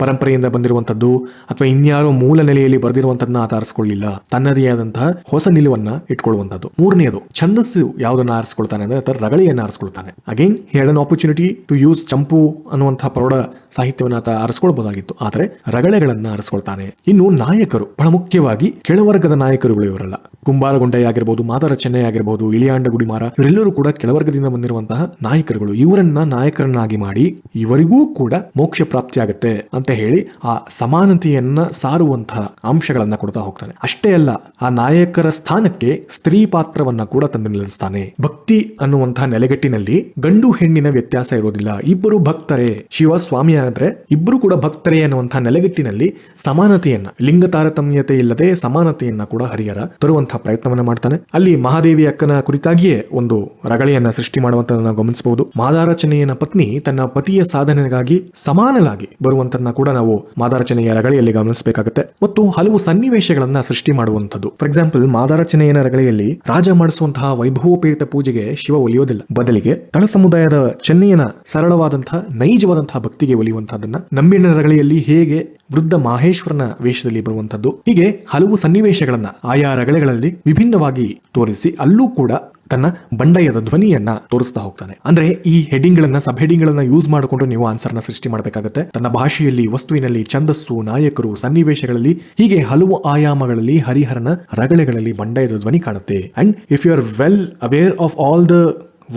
Speaker 1: ಪರಂಪರೆಯಿಂದ ಬಂದಿರುವಂತದ್ದು ಅಥವಾ ಇನ್ಯಾರೋ ಮೂಲ ನೆಲೆಯಲ್ಲಿ ಬರೆದಿರುವಂತದನ್ನ ಆತ ಆರಿಸಿಕೊಳ್ಳಿಲ್ಲ, ತನ್ನದೇ ಆದಂತಹ ಹೊಸ ನಿಲುವನ್ನ ಇಟ್ಕೊಳ್ಳುವಂತದ್ದು. ಮೂರನೆಯದು ಛಂದಸ್ಸು ಯಾವುದನ್ನ ಆರಿಸಿಕೊಳ್ತಾನೆ ಅಂದ್ರೆ ಆತ ರಗಳೆಯನ್ನ ಆರಿಸಿಕೊಳ್ತಾನೆ. Again he had an opportunity to use ಚಂಪು ಅನ್ನುವಂತಹ ಪ್ರೌಢ ಸಾಹಿತ್ಯವನ್ನ ಆತ ಆರಿಸಿಕೊಳ್ಬಹುದಾಗಿತ್ತು, ಆದ್ರೆ ರಗಳೆಗಳನ್ನ ಆರಿಸಿಕೊಳ್ತಾನೆ. ಇನ್ನು ನಾಯಕರು, ಬಹಳ ಮುಖ್ಯವಾಗಿ ಕೆಳವರ್ಗದ ನಾಯಕರುಗಳು ಇವರಲ್ಲ. ಕುಂಬಾರಗುಂಡಯ್ಯ ಆಗಿರ್ಬೋದು, ಮಾದಾರ ಚೆನ್ನಯ್ಯ ಆಗಿರ್ಬೋದು, ಇಳಿಯಾಂಡ ಗುಡಿಮಾರ, ಇವರೆಲ್ಲರೂ ಕೂಡ ಕೆಳವರ್ಗದಿಂದ ಬಂದಿರುವಂತಹ ನಾಯಕರುಗಳು. ಇವರನ್ನ ನಾಯಕರನ್ನಾಗಿ ಮಾಡಿ ಇವರಿಗೂ ಕೂಡ ಮೋಕ್ಷ ಪ್ರಾಪ್ತಿಯಾಗತ್ತೆ ಅಂತ ಹೇಳಿ ಆ ಸಮಾನತೆಯನ್ನ ಸಾರುವಂತಹ ಅಂಶಗಳನ್ನ ಕೊಡ್ತಾ ಹೋಗ್ತಾನೆ. ಅಷ್ಟೇ ಅಲ್ಲ, ಆ ನಾಯಕರ ಸ್ಥಾನಕ್ಕೆ ಸ್ತ್ರೀ ಪಾತ್ರವನ್ನ ಕೂಡ ತಂದು ನಿಲ್ಲಿಸ್ತಾನೆ. ಭಕ್ತಿ ಅನ್ನುವಂತಹ ನೆಲೆಗಟ್ಟಿನಲ್ಲಿ ಗಂಡು ಹೆಣ್ಣಿನ ವ್ಯತ್ಯಾಸ ಇರೋದಿಲ್ಲ, ಇಬ್ಬರು ಭಕ್ತರೇ. ಶಿವ ಸ್ವಾಮಿ ಆದ್ರೆ ಇಬ್ಬರು ಕೂಡ ಭಕ್ತರೇ ಅನ್ನುವಂತಹ ನೆಲೆಗಟ್ಟಿನಲ್ಲಿ ಸಮಾನತೆಯನ್ನ, ಲಿಂಗ ತಾರತಮ್ಯತೆ ಇಲ್ಲದೆ ಸಮಾನತೆಯನ್ನ ಕೂಡ ಹರಿಹರ ತರುವಂತಹ ಪ್ರಯತ್ನವನ್ನ ಮಾಡ್ತಾನೆ. ಅಲ್ಲಿ ಮಹಾದೇವಿ ಅಕ್ಕನ ಕುರಿತಾಗಿಯೇ ಒಂದು ರಗಳೆಯನ್ನ ಸೃಷ್ಟಿ ಮಾಡುವಂತದನ್ನ ಗಮನಿಸಬಹುದು. ಮಾದಾರ ಚೆನ್ನಯ್ಯನ ಪತ್ನಿ ತನ್ನ ಪತಿಯ ಸಾಧನೆಗಾಗಿ ಸಮಾನಲಾಗಿ ಬರುವಂತದನ್ನ ಕೂಡ ನಾವು ಮಾದಾರ ಚೆನ್ನಯ್ಯ ರಗಳೆಯಲ್ಲಿ ಗಮನಿಸಬೇಕಾಗುತ್ತೆ. ಮತ್ತು ಹಲವು ಸನ್ನಿವೇಶಗಳನ್ನ ಸೃಷ್ಟಿ ಮಾಡುವಂತದ್ದು. ಫಾರ್ ಎಕ್ಸಾಂಪಲ್, ಮಾದಾರ ಚೆನ್ನಯ್ಯನ ರಗಳೆಯಲ್ಲಿ ರಾಜ ಮಾಡಿಸುವಂತಹ ವೈಭವೋಪೇತ ಪೂಜೆಗೆ ಶಿವ ಒಲಿಯೋದಿಲ್ಲ, ಬದಲಿಗೆ ತಳ ಸಮುದಾಯದ ಚೆನ್ನಯ್ಯನ ಸರಳವಾದಂತಹ ನೈಜವಾದಂತಹ ಭಕ್ತಿಗೆ ಒಲಿಯುವಂತಹದನ್ನ ನಂಬಿಯಣ್ಣನ ರಗಳೆಯಲ್ಲಿ ಹೇಗೆ ವೃದ್ಧ ಮಾಹೇಶ್ವರನ ವೇಷದಲ್ಲಿ ಬರುವಂತದ್ದು, ಹೀಗೆ ಹಲವು ಸನ್ನಿವೇಶಗಳನ್ನ ಆಯಾ ರಗಳೆಗಳಲ್ಲಿ ವಿಭಿನ್ನವಾಗಿ ತೋರಿಸಿ ಅಲ್ಲೂ ಕೂಡ ತನ್ನ ಬಂಡಾಯದ ಧ್ವನಿಯನ್ನ ತೋರಿಸ್ತಾ ಹೋಗ್ತಾನೆ. ಅಂದ್ರೆ ಈ ಹೆಡಿಂಗ್ ಗಳನ್ನ, ಸಬ್ ಹೆಡಿಂಗ್ ಗಳನ್ನ ಯೂಸ್ ಮಾಡಿಕೊಂಡು ನೀವು ಆನ್ಸರ್ ನ ಸೃಷ್ಟಿ ಮಾಡಬೇಕಾಗುತ್ತೆ. ತನ್ನ ಭಾಷೆಯಲ್ಲಿ, ವಸ್ತುವಿನಲ್ಲಿ, ಛಂದಸ್ಸು, ನಾಯಕರು, ಸನ್ನಿವೇಶಗಳಲ್ಲಿ, ಹೀಗೆ ಹಲವು ಆಯಾಮಗಳಲ್ಲಿ ಹರಿಹರನ ರಗಳೆಗಳಲ್ಲಿ ಬಂಡಾಯದ ಧ್ವನಿ ಕಾಣುತ್ತೆ. And if you are well aware of all the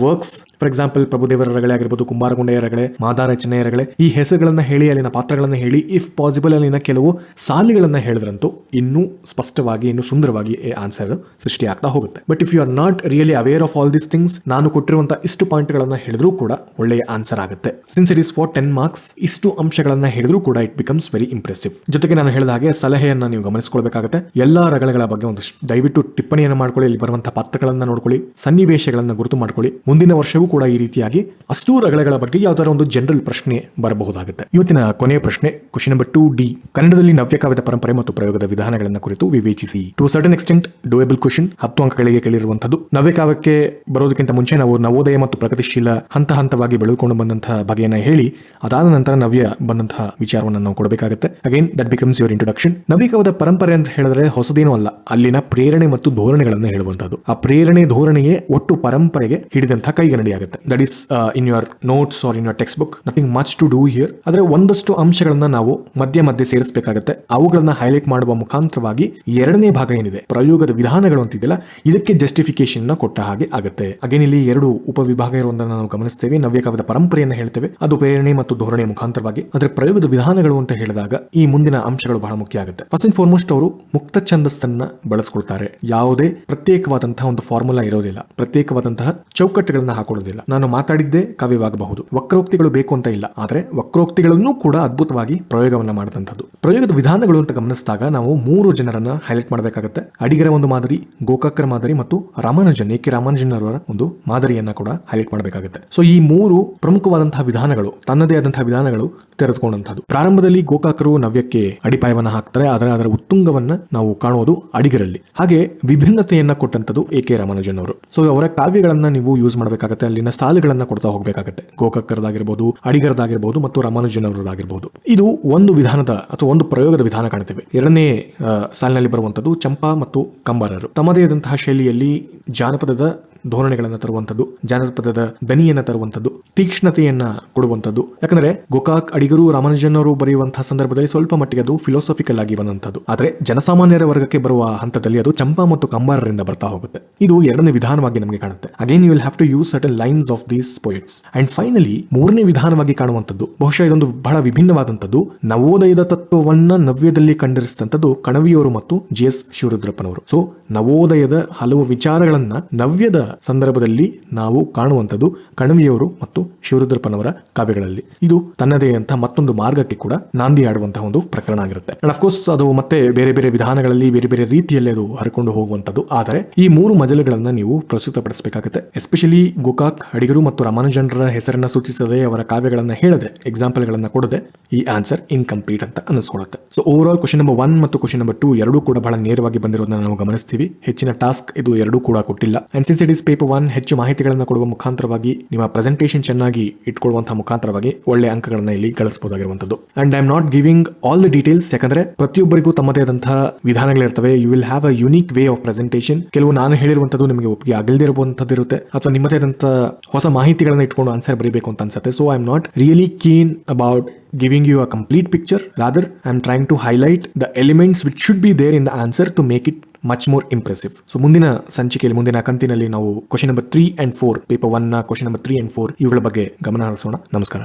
Speaker 1: works, for example ಪ್ರಭುದೇವರ ರಗಳೆ ಆಗಿರ್ಬೋದು, ಕುಂಬಾರಗುಂಡೆಯ ರಗಳೆ, ಮಾದಾರ ಚೆನ್ನಯ್ಯ ರಗಳೆ, ಈ ಹೆಸರುಗಳನ್ನ ಹೇಳಿ, ಅಲ್ಲಿನ ಪಾತ್ರಗಳನ್ನ ಹೇಳಿ, ಇಫ್ ಪಾಸಿಬಲ್ ಅಲ್ಲಿನ ಕೆಲವು ಸಾಲಿಗಳನ್ನ ಹೇಳಿದ್ರಂತೂ ಇನ್ನೂ ಸ್ಪಷ್ಟವಾಗಿ, ಇನ್ನೂ ಸುಂದರವಾಗಿ ಆನ್ಸರ್ ಸೃಷ್ಟಿ ಆಗ್ತಾ ಹೋಗುತ್ತೆ. But if you are not really aware of all these things, ನಾನು ಕೊಟ್ಟಿರುವಂತಹ ಇಷ್ಟು ಪಾಯಿಂಟ್ ಗಳನ್ನ ಹೇಳಿದ್ರೂ ಕೂಡ ಒಳ್ಳೆಯ ಆನ್ಸರ್ ಆಗುತ್ತೆ. Since it is for 10 marks, ಇಷ್ಟು ಅಂಶಗಳನ್ನ ಹೇಳಿದ್ರೂ ಕೂಡ ಇಟ್ ಬಿಕಮ್ಸ್ ವೆರಿ ಇಂಪ್ರೆಸಿವ್. ಜೊತೆಗೆ ನಾನು ಹೇಳಿದ ಹಾಗೆ ಸಲಹೆಯನ್ನ ನೀವು ಗಮನಿಸಿಕೊಳ್ಬೇಕಾಗುತ್ತೆ. ಎಲ್ಲಾ ರಗಳೆಗಳ ಬಗ್ಗೆ ಒಂದಷ್ಟು ದಯವಿಟ್ಟು ಟಿಪ್ಪಣಿಯನ್ನು ಮಾಡ್ಕೊಳ್ಳಿ, ಇಲ್ಲಿ ಬರುವಂತಹ ಪಾತ್ರಗಳನ್ನ ನೋಡ್ಕೊಳ್ಳಿ, ಸನ್ನಿವೇಶಗಳನ್ನ ಗುರುತು ಮಾಡ್ಕೊಳ್ಳಿ. ಮುಂದಿನ ವರ್ಷವೂ ಕೂಡ ಈ ರೀತಿಯಾಗಿ ಅಷ್ಟೂ ರಗಳೆಗಳ ಬಗ್ಗೆ ಯಾವ್ದಾರ ಒಂದು ಜನರಲ್ ಪ್ರಶ್ನೆ ಬರಬಹುದಾಗುತ್ತೆ. ಇವತ್ತಿನ ಕೊನೆಯ ಪ್ರಶ್ನೆ, ಕ್ವಶನ್ ನಂಬರ್ 2D, ಕನ್ನಡದಲ್ಲಿ ನವ್ಯಕಾವ್ಯದ ಪರಂಪರೆ ಮತ್ತು ಪ್ರಯೋಗದ ವಿಧಾನಗಳನ್ನ ಕುರಿತು ವಿವೇಚಿಸಿ. To certain extent doable question, 10 ಅಂಕಗಳಿಗೆ ಕೇಳಿರುವಂತದ್ದು. ನವ್ಯಕಾವ್ಯಕ್ಕೆ ಬರೋದಕ್ಕಿಂತ ಮುಂಚೆ ನಾವು ನವೋದಯ ಮತ್ತು ಪ್ರಗತಿಶೀಲ ಹಂತ ಹಂತವಾಗಿ ಬೆಳೆದುಕೊಂಡು ಬಂದಂತಹ ಬಗೆಯನ್ನ ಹೇಳಿ, ಅದಾದ ನಂತರ ನವ್ಯ ಬಂದಂತಹ ವಿಚಾರವನ್ನು ನಾವು ಕೊಡಬೇಕಾಗುತ್ತೆ. Again that becomes your introduction. ನವ್ಯಕಾವ್ಯದ ಪರಂಪರೆ ಅಂತ ಹೇಳಿದ್ರೆ ಹೊಸದೇನೂ ಅಲ್ಲ, ಅಲ್ಲಿನ ಪ್ರೇರಣೆ ಮತ್ತು ಧೋರಣೆಗಳನ್ನು ಹೇಳುವಂತದ್ದು. ಆ ಪ್ರೇರಣೆ ಧೋರಣೆಯೇ ಒಟ್ಟು ಪರಂಪರೆಗೆ ಹಿಡಿದಂತಹ ಕೈಗನ್ನಡಿ ಆಗುತ್ತೆ. ಮಾಡಬೇಕಾಗುತ್ತೆ. That is in your notes or in your textbook, nothing much to do here. ಆದ್ರೆ ಒಂದಷ್ಟು ಅಂಶಗಳನ್ನ ನಾವು ಮಧ್ಯೆ ಮಧ್ಯೆ ಸೇರಿಸಬೇಕಾಗುತ್ತೆ. ಅವುಗಳನ್ನ ಹೈಲೈಟ್ ಮಾಡುವ ಮುಖಾಂತರವಾಗಿ ಎರಡನೇ ಭಾಗ ಏನಿದೆ ಪ್ರಯೋಗದ ವಿಧಾನಗಳು ಅಂತಿದೆಯಲ್ಲ, ಇದಕ್ಕೆ ಜಸ್ಟಿಫಿಕೇಶನ್ ನ ಕೊಟ್ಟ ಹಾಗೆ ಆಗುತ್ತೆ. ಅಗೇನ್ ಇಲ್ಲಿ ಎರಡು ಉಪವಿಭಾಗ ಇರುವುದನ್ನು ನಾವು ಗಮನಿಸ್ತೇವೆ. ನವ್ಯಕಾವ್ಯದ ಪರಂಪರೆಯನ್ನು ಹೇಳ್ತೇವೆ, ಅದು ಪ್ರೇರಣೆ ಮತ್ತು ಧೋರಣೆ ಮುಖಾಂತರವಾಗಿ. ಆದ್ರೆ ಪ್ರಯೋಗದ ವಿಧಾನಗಳು ಅಂತ ಹೇಳಿದಾಗ ಈ ಮುಂದಿನ ಅಂಶಗಳು ಬಹಳ ಮುಖ್ಯ ಆಗುತ್ತೆ. ಫಸ್ಟ್ ಅಂಡ್ ಫಾರ್ಮೋಸ್ಟ್ ಅವರು ಮುಕ್ತ ಛಂದಸ್ಸನ್ನ ಬಳಸ್ಕೊಳ್ತಾರೆ. ಯಾವುದೇ ಪ್ರತ್ಯೇಕವಾದಂತಹ ಒಂದು ಫಾರ್ಮುಲಾ ಇರೋದಿಲ್ಲ, ಪ್ರತ್ಯೇಕವಾದಂತಹ ಚೌಕಟ್ಟುಗಳನ್ನ ಹಾಕೊಳ್ಳೋದಿಲ್ಲ. ನಾನು ಮಾತಾಡಿದ್ದೇ ಕಾವ್ಯವಾಗಬಹುದು, ವಕ್ರೋಕ್ತಿಗಳು ಬೇಕು ಅಂತ ಇಲ್ಲ, ಆದ್ರೆ ವಕ್ರೋಕ್ತಿಗಳನ್ನು ಕೂಡ ಅದ್ಭುತವಾಗಿ ಪ್ರಯೋಗವನ್ನ ಮಾಡಿದಂಥದ್ದು. ಪ್ರಯೋಗದ ವಿಧಾನಗಳು ಅಂತ ಗಮನಿಸಿದಾಗ ನಾವು 3 ಜನರನ್ನ ಹೈಲೈಟ್ ಮಾಡಬೇಕಾಗುತ್ತೆ. ಅಡಿಗರ ಒಂದು ಮಾದರಿ, ಗೋಕಾಕರ ಮಾದರಿ ಮತ್ತು ರಾಮಾನುಜನ್, ಎ ಕೆ ರಾಮಾನುಜನ್ ಅವರ ಒಂದು ಮಾದರಿಯನ್ನ ಕೂಡ ಹೈಲೈಟ್ ಮಾಡಬೇಕಾಗುತ್ತೆ. ಸೊ ಈ 3 ಪ್ರಮುಖವಾದಂತಹ ವಿಧಾನಗಳು, ತನ್ನದೇ ಆದಂತಹ ವಿಧಾನಗಳು ತೆರೆದುಕೊಂಡಂತಹದ್ದು. ಪ್ರಾರಂಭದಲ್ಲಿ ಗೋಕಾಕರು ನವ್ಯಕ್ಕೆ ಅಡಿಪಾಯವನ್ನ ಹಾಕ್ತಾರೆ, ಆದರೆ ಅದರ ಉತ್ತುಂಗವನ್ನ ನಾವು ಕಾಣುವುದು ಅಡಿಗರಲ್ಲಿ. ಹಾಗೆ ವಿಭಿನ್ನತೆಯನ್ನ ಕೊಟ್ಟಂತದ್ದು ಎ ಕೆ ರಾಮಾನುಜನ್ ಅವರು. ಸೊ ಅವರ ಕಾವ್ಯಗಳನ್ನ ನೀವು ಯೂಸ್ ಮಾಡಬೇಕಾಗುತ್ತೆ, ಅಲ್ಲಿನ ಸಾಲುಗಳನ್ನ ಕೊಡ್ತಾ ಹೋಗಬೇಕಾಗುತ್ತೆ. ಗೋಕಾಕರದಾಗಿರ್ಬೋದು, ಅಡಿಗರದಾಗಿರ್ಬೋದು ಮತ್ತು ರಾಮಾನುಜನ್ ಅವರದಾಗಿರ್ಬೋದು. ಇದು ಒಂದು ವಿಧಾನದ ಅಥವಾ ಒಂದು ಪ್ರಯೋಗದ ವಿಧಾನ ಕಾಣ್ತೇವೆ. ಎರಡನೇ ಸಾಲಿನಲ್ಲಿ ಬರುವಂತದ್ದು ಚಂಪಾ ಮತ್ತು ಕಂಬಾರರು. ತಮ್ಮದೇ ಆದಂತಹ ಶೈಲಿಯಲ್ಲಿ ಜಾನಪದದ ಧೋರಣೆಗಳನ್ನು ತರುವಂಥದ್ದು, ಜಾನಪದದ ದನಿಯನ್ನ ತರುವಂಥದ್ದು, ತೀಕ್ಷ್ಣತೆಯನ್ನ ಕೊಡುವಂಥದ್ದು. ಯಾಕಂದ್ರೆ ಗೋಕಾಕ್, ಅಡಿಗರು, ರಾಮಾನುಜನ್ ಅವರು ಬರೆಯುವಂತಹ ಸಂದರ್ಭದಲ್ಲಿ ಸ್ವಲ್ಪ ಮಟ್ಟಿಗೆ ಅದು ಫಿಲಾಸಫಿಕಲ್ ಆಗಿ ಬಂದಂಥದ್ದು. ಆದ್ರೆ ಜನಸಾಮಾನ್ಯರ ವರ್ಗಕ್ಕೆ ಬರುವ ಹಂತದಲ್ಲಿ ಅದು ಚಂಪಾ ಮತ್ತು ಕಂಬಾರರಿಂದ ಬರ್ತಾ ಹೋಗುತ್ತೆ. ಇದು ಎರಡನೇ ವಿಧಾನವಾಗಿ ನಮಗೆ ಕಾಣುತ್ತೆ. Again you will have to use certain lines of these poets. And finally ಮೂರನೇ ವಿಧಾನವಾಗಿ ಕಾಣುವಂಥದ್ದು, ಬಹುಶಃ ಇದೊಂದು ಬಹಳ ವಿಭಿನ್ನವಾದಂಥದ್ದು, ನವೋದಯದ ತತ್ವವನ್ನ ನವ್ಯದಲ್ಲಿ ಕಂಡಿರಿಸಿದಂಥದ್ದು ಕಣವಿಯವರು ಮತ್ತು ಜಿ.ಎಸ್. ಶಿವರುದ್ರಪ್ಪನವರು. ಸೊ ನವೋದಯದ ಹಲವು ವಿಚಾರಗಳನ್ನ ನವ್ಯದ ಸಂದರ್ಭದಲ್ಲಿ ನಾವು ಕಾಣುವಂಥದ್ದು ಕಣವಿಯವರು ಮತ್ತು ಶಿವರುದ್ರಪ್ಪನವರ ಕಾವ್ಯಗಳಲ್ಲಿ. ಇದು ತನ್ನದೇ ಅಂತ ಮತ್ತೊಂದು ಮಾರ್ಗಕ್ಕೆ ಕೂಡ ನಾಂದಿ ಆಡುವಂತಹ ಒಂದು ಪ್ರಕರಣ ಆಗಿರುತ್ತೆ. ಅಂಡ್ ಅಫ್ಕೋರ್ಸ್ ಅದು ಮತ್ತೆ ಬೇರೆ ಬೇರೆ ವಿಧಾನಗಳಲ್ಲಿ ಬೇರೆ ಬೇರೆ ರೀತಿಯಲ್ಲಿ ಅದು ಹರಿಕೊಂಡು ಹೋಗುವಂಥದ್ದು. ಆದರೆ ಈ 3 ಮಜಲುಗಳನ್ನ ನೀವು ಪ್ರಸ್ತುತಪಡಿಸಬೇಕಾಗುತ್ತೆ. ಎಸ್ಪೆಷಲಿ ಗೋಕಾಕ್, ಅಡಿಗರು ಮತ್ತು ರಾಮಾನುಜನರ ಹೆಸರನ್ನ ಸೂಚಿಸದೆ, ಅವರ ಕಾವ್ಯಗಳನ್ನ ಹೇಳದೆ, ಎಕ್ಸಾಂಪಲ್ ಗಳನ್ನ ಕೊಡದೆ ಈ ಆನ್ಸರ್ ಇನ್ಕಂಪ್ಲೀಟ್ ಅಂತ ಅನಿಸ್ಕೊಳ್ಳುತ್ತೆ. So over all question number 1 ಮತ್ತು ಕ್ವಶನ್ ನಂಬರ್ 2 ಎರಡೂ ಕೂಡ ಬಹಳ ನೇರವಾಗಿ ಬಂದಿರೋದನ್ನ ನಾವು ಗಮನಿಸ್ತೀವಿ. ಹೆಚ್ಚಿನ ಟಾಸ್ಕ್ ಇದು ಎರಡೂ ಕೂಡ ಕೊಟ್ಟಿಲ್ಲ. And since it is paper 1, ಹೆಚ್ಚು ಮಾಹಿತಿಗಳನ್ನು ಕೊಡುವ ಮುಖಾಂತರವಾಗಿ, ನಿಮ್ಮ ಪ್ರೆಸೆಂಟೇಷನ್ ಚೆನ್ನಾಗಿ ಇಟ್ಕೊಳ್ಳುವಂತಹ ಮುಖಾಂತರವಾಗಿ ಒಳ್ಳೆ ಅಂಕಗಳನ್ನ ಇಲ್ಲಿ ಗಳಿಸಬಹುದಾಗಿರುವಂತದ್ದು. And I am not giving all the details, ಯಾಕಂದ್ರೆ ಪ್ರತಿಯೊಬ್ಬರಿಗೂ ತಮ್ಮದೇ ಆದಂತಹ ವಿಧಾನಗಳಿರ್ತವೆ. You will have a unique way of presentation. ಕೆಲವು ನಾನು ಹೇಳಿರುವಂತದ್ದು ನಿಮಗೆ ಒಪ್ಪಿಗೆ ಆಗಲ್ದೇ ಇರುವಂತದ್ದು ಇರುತ್ತೆ, ಅಥವಾ ನಿಮ್ಮದೇ ಆದಂತಹ ಹೊಸ ಮಾಹಿತಿಗಳನ್ನ ಇಟ್ಕೊಂಡು ಆನ್ಸರ್ ಬರೀಬೇಕು ಅಂತ ಅನ್ಸುತ್ತೆ. So I am not really keen about giving you a complete picture. Rather, I am trying to highlight the elements which should be there in the answer to make it much more impressive. So ಮುಂದಿನ ಸಂಚಿಕೆಯಲ್ಲಿ, ಮುಂದಿನ ಕಂತಿನಲ್ಲಿ ನಾವು question number 3 and 4, paper 1 ನ question number 3 and 4 ಇವುಗಳ ಬಗ್ಗೆ ಗಮನ ಹರಿಸೋಣ. ನಮಸ್ಕಾರ.